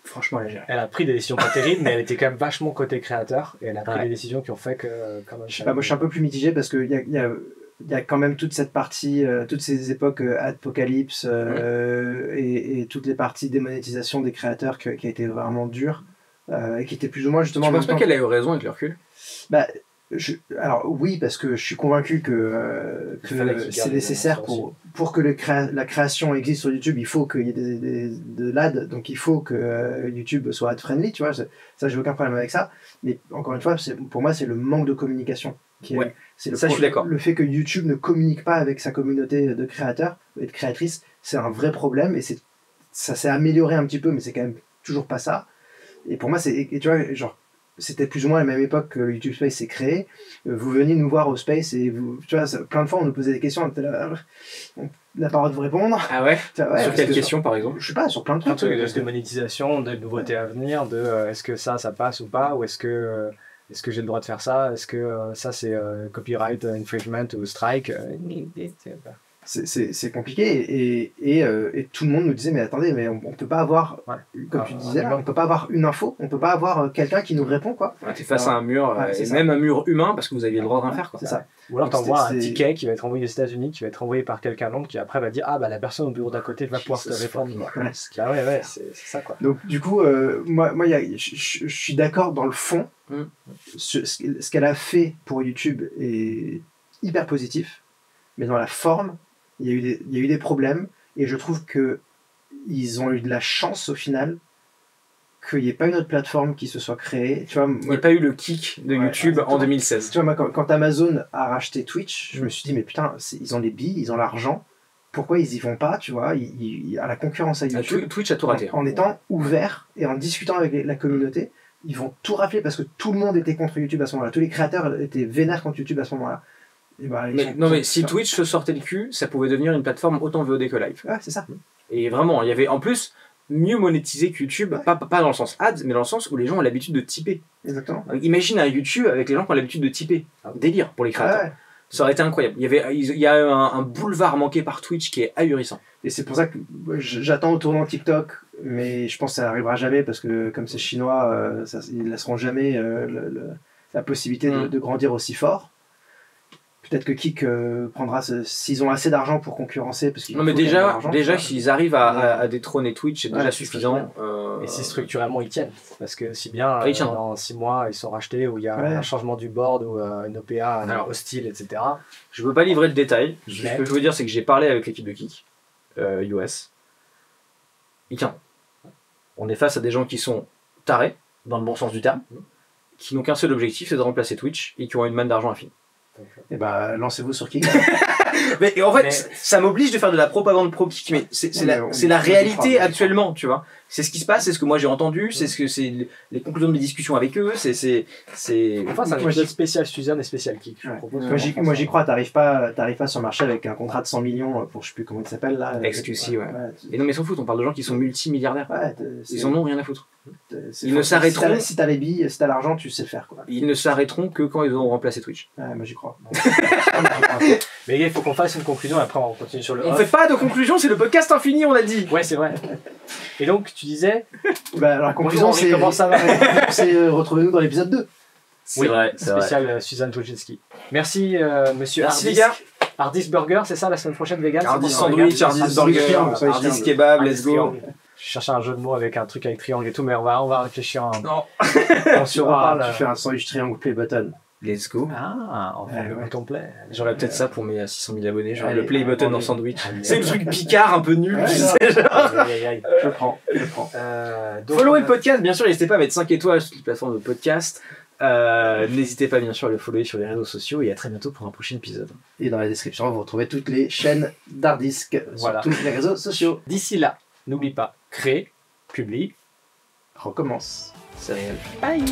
franchement, elle a pris des décisions pas terribles, mais elle était quand même vachement côté créateur. Et elle a pris des décisions qui ont fait que. Quand même, je sais pas, moi je suis un peu plus mitigé parce qu'il y a quand même toute cette partie, toutes ces époques Adpocalypse et toutes les parties démonétisation des créateurs qui a été vraiment dure et qui était plus ou moins justement. Tu penses pas qu'elle a eu raison avec le recul? Bah, alors oui, parce que je suis convaincu que c'est nécessaire pour que la création existe sur YouTube. Il faut qu'il y ait de l'ad, donc il faut que YouTube soit ad friendly, tu vois. Ça, j'ai aucun problème avec ça. Mais encore une fois, pour moi, c'est le manque de communication qui est. Je suis d'accord. Le fait que YouTube ne communique pas avec sa communauté de créateurs et de créatrices, c'est un vrai problème, et ça s'est amélioré un petit peu, mais c'est quand même toujours pas ça. Et pour moi, tu vois, genre, c'était plus ou moins à la même époque que YouTube Space s'est créé. Vous veniez nous voir au Space et tu vois, plein de fois on nous posait des questions, on n'a pas le droit de vous répondre. Ah ouais, sur quelles questions par exemple? Je sais pas, sur plein de trucs. De monétisation, de nouveautés à venir, de est-ce que ça passe ou pas, ou est-ce que j'ai le droit de faire ça, est-ce que ça c'est copyright infringement ou strike. c'est compliqué et tout le monde nous disait mais attendez mais on peut pas avoir comme tu disais là, on peut pas avoir une info, on peut pas avoir quelqu'un qui nous répond quoi. T'es face à un mur et même un mur humain parce que vous aviez le droit de rien faire quoi. C'est ça. Ou alors t'envoies un ticket qui va être envoyé aux États-Unis, qui va être envoyé par quelqu'un d'autre qui après va dire ah bah la personne au bureau d'à côté va pouvoir te répondre. Ah ouais c'est ça quoi. Donc du coup moi je suis d'accord dans le fond. Ce qu'elle a fait pour YouTube est hyper positif, mais dans la forme il y a eu des problèmes et je trouve que ils ont eu de la chance au final qu'il n'y ait pas une autre plateforme qui se soit créée. Tu vois, il n'y a pas eu le kick de YouTube en 2016. Tu vois, moi, quand Amazon a racheté Twitch, je me suis dit mais putain, ils ont les billes, ils ont l'argent, pourquoi ils y vont pas, tu vois, à la concurrence à YouTube. Twitch a tout raté. En étant ouvert et en discutant avec la communauté, ils vont tout rafler parce que tout le monde était contre YouTube à ce moment-là. Tous les créateurs étaient vénères contre YouTube à ce moment-là. Mais si Twitch se sortait le cul, ça pouvait devenir une plateforme autant VOD que live. Ouais, c'est ça. Et vraiment, il y avait en plus mieux monétisé que YouTube, pas dans le sens ads, mais dans le sens où les gens ont l'habitude de typer. Exactement. Imagine un YouTube avec les gens qui ont l'habitude de typer. Délire pour les créateurs. Ouais. Ça aurait été incroyable. Il y a un boulevard manqué par Twitch qui est ahurissant. Et c'est pour ça que j'attends au tournant TikTok, mais je pense que ça n'arrivera jamais parce que comme c'est chinois, ils ne laisseront jamais la possibilité de grandir aussi fort. Peut-être que Kik prendra s'ils ont assez d'argent pour concurrencer. Parce non, mais déjà s'ils arrivent à détrôner Twitch, c'est déjà suffisant. Et si structurellement ils tiennent. Parce que si bien dans 6 mois ils sont rachetés, ou il y a un changement du board, ou une OPA hostile, etc. Je ne peux pas livrer le détail. Ce que je veux dire, c'est que j'ai parlé avec l'équipe de Kik, US. Ils tiennent. On est face à des gens qui sont tarés, dans le bon sens du terme, qui n'ont qu'un seul objectif, c'est de remplacer Twitch, et qui ont une manne d'argent infinie. Et bah lancez-vous sur Kik. mais en fait ça m'oblige de faire de la propagande pro Kik, mais c'est la réalité actuellement, tu vois. C'est ce qui se passe, c'est ce que moi j'ai entendu, c'est ce que c'est les conclusions de mes discussions avec eux, c'est enfin c'est un épisode spécial Suzanne et spécial Kik. Moi j'y crois, t'arrives pas sur le marché avec un contrat de 100 millions pour je sais plus comment il s'appelle là. XQC, ouais. Et non mais s'en foutent, on parle de gens qui sont multimilliardaires. Ils en ont rien à foutre. Ils ne s'arrêteront si t'as les billes, si t'as l'argent, tu sais le faire quoi. Ils ne s'arrêteront que quand ils auront remplacé Twitch. Ouais, moi j'y crois. Mais il faut qu'on fasse une conclusion et après on continue sur le. On fait pas de conclusion, c'est le podcast infini, on a dit. Ouais, c'est vrai. Et donc tu disais la conclusion c'est comment ça va. C'est retrouvez-nous dans l'épisode 2. C'est vrai, spécial Suzanne Wojcicki. Merci monsieur Merci les gars. Ardis Burger, c'est ça la semaine prochaine vegan. Ardis sandwich, Ardis burger, Ardis kebab, let's go. Je cherchais un jeu de mots avec un truc avec triangle et tout, mais on va réfléchir. Non. On se reparle. Tu fais un sandwich triangle play button. Let's go. Ah, enfin le complet. J'aurais peut-être ça pour mes 600 000 abonnés, genre le play button dans le sandwich. C'est le truc picard un peu nul, tu sais. Je prends. Followez le podcast, bien sûr, n'hésitez pas à mettre 5 étoiles sur les plateformes de podcast. N'hésitez pas bien sûr à le follower sur les réseaux sociaux et à très bientôt pour un prochain épisode. Et dans la description, vous retrouvez toutes les chaînes d'Hardisk sur tous les réseaux sociaux. D'ici là, n'oublie pas, crée, publie, recommence. C'est réel. Bye.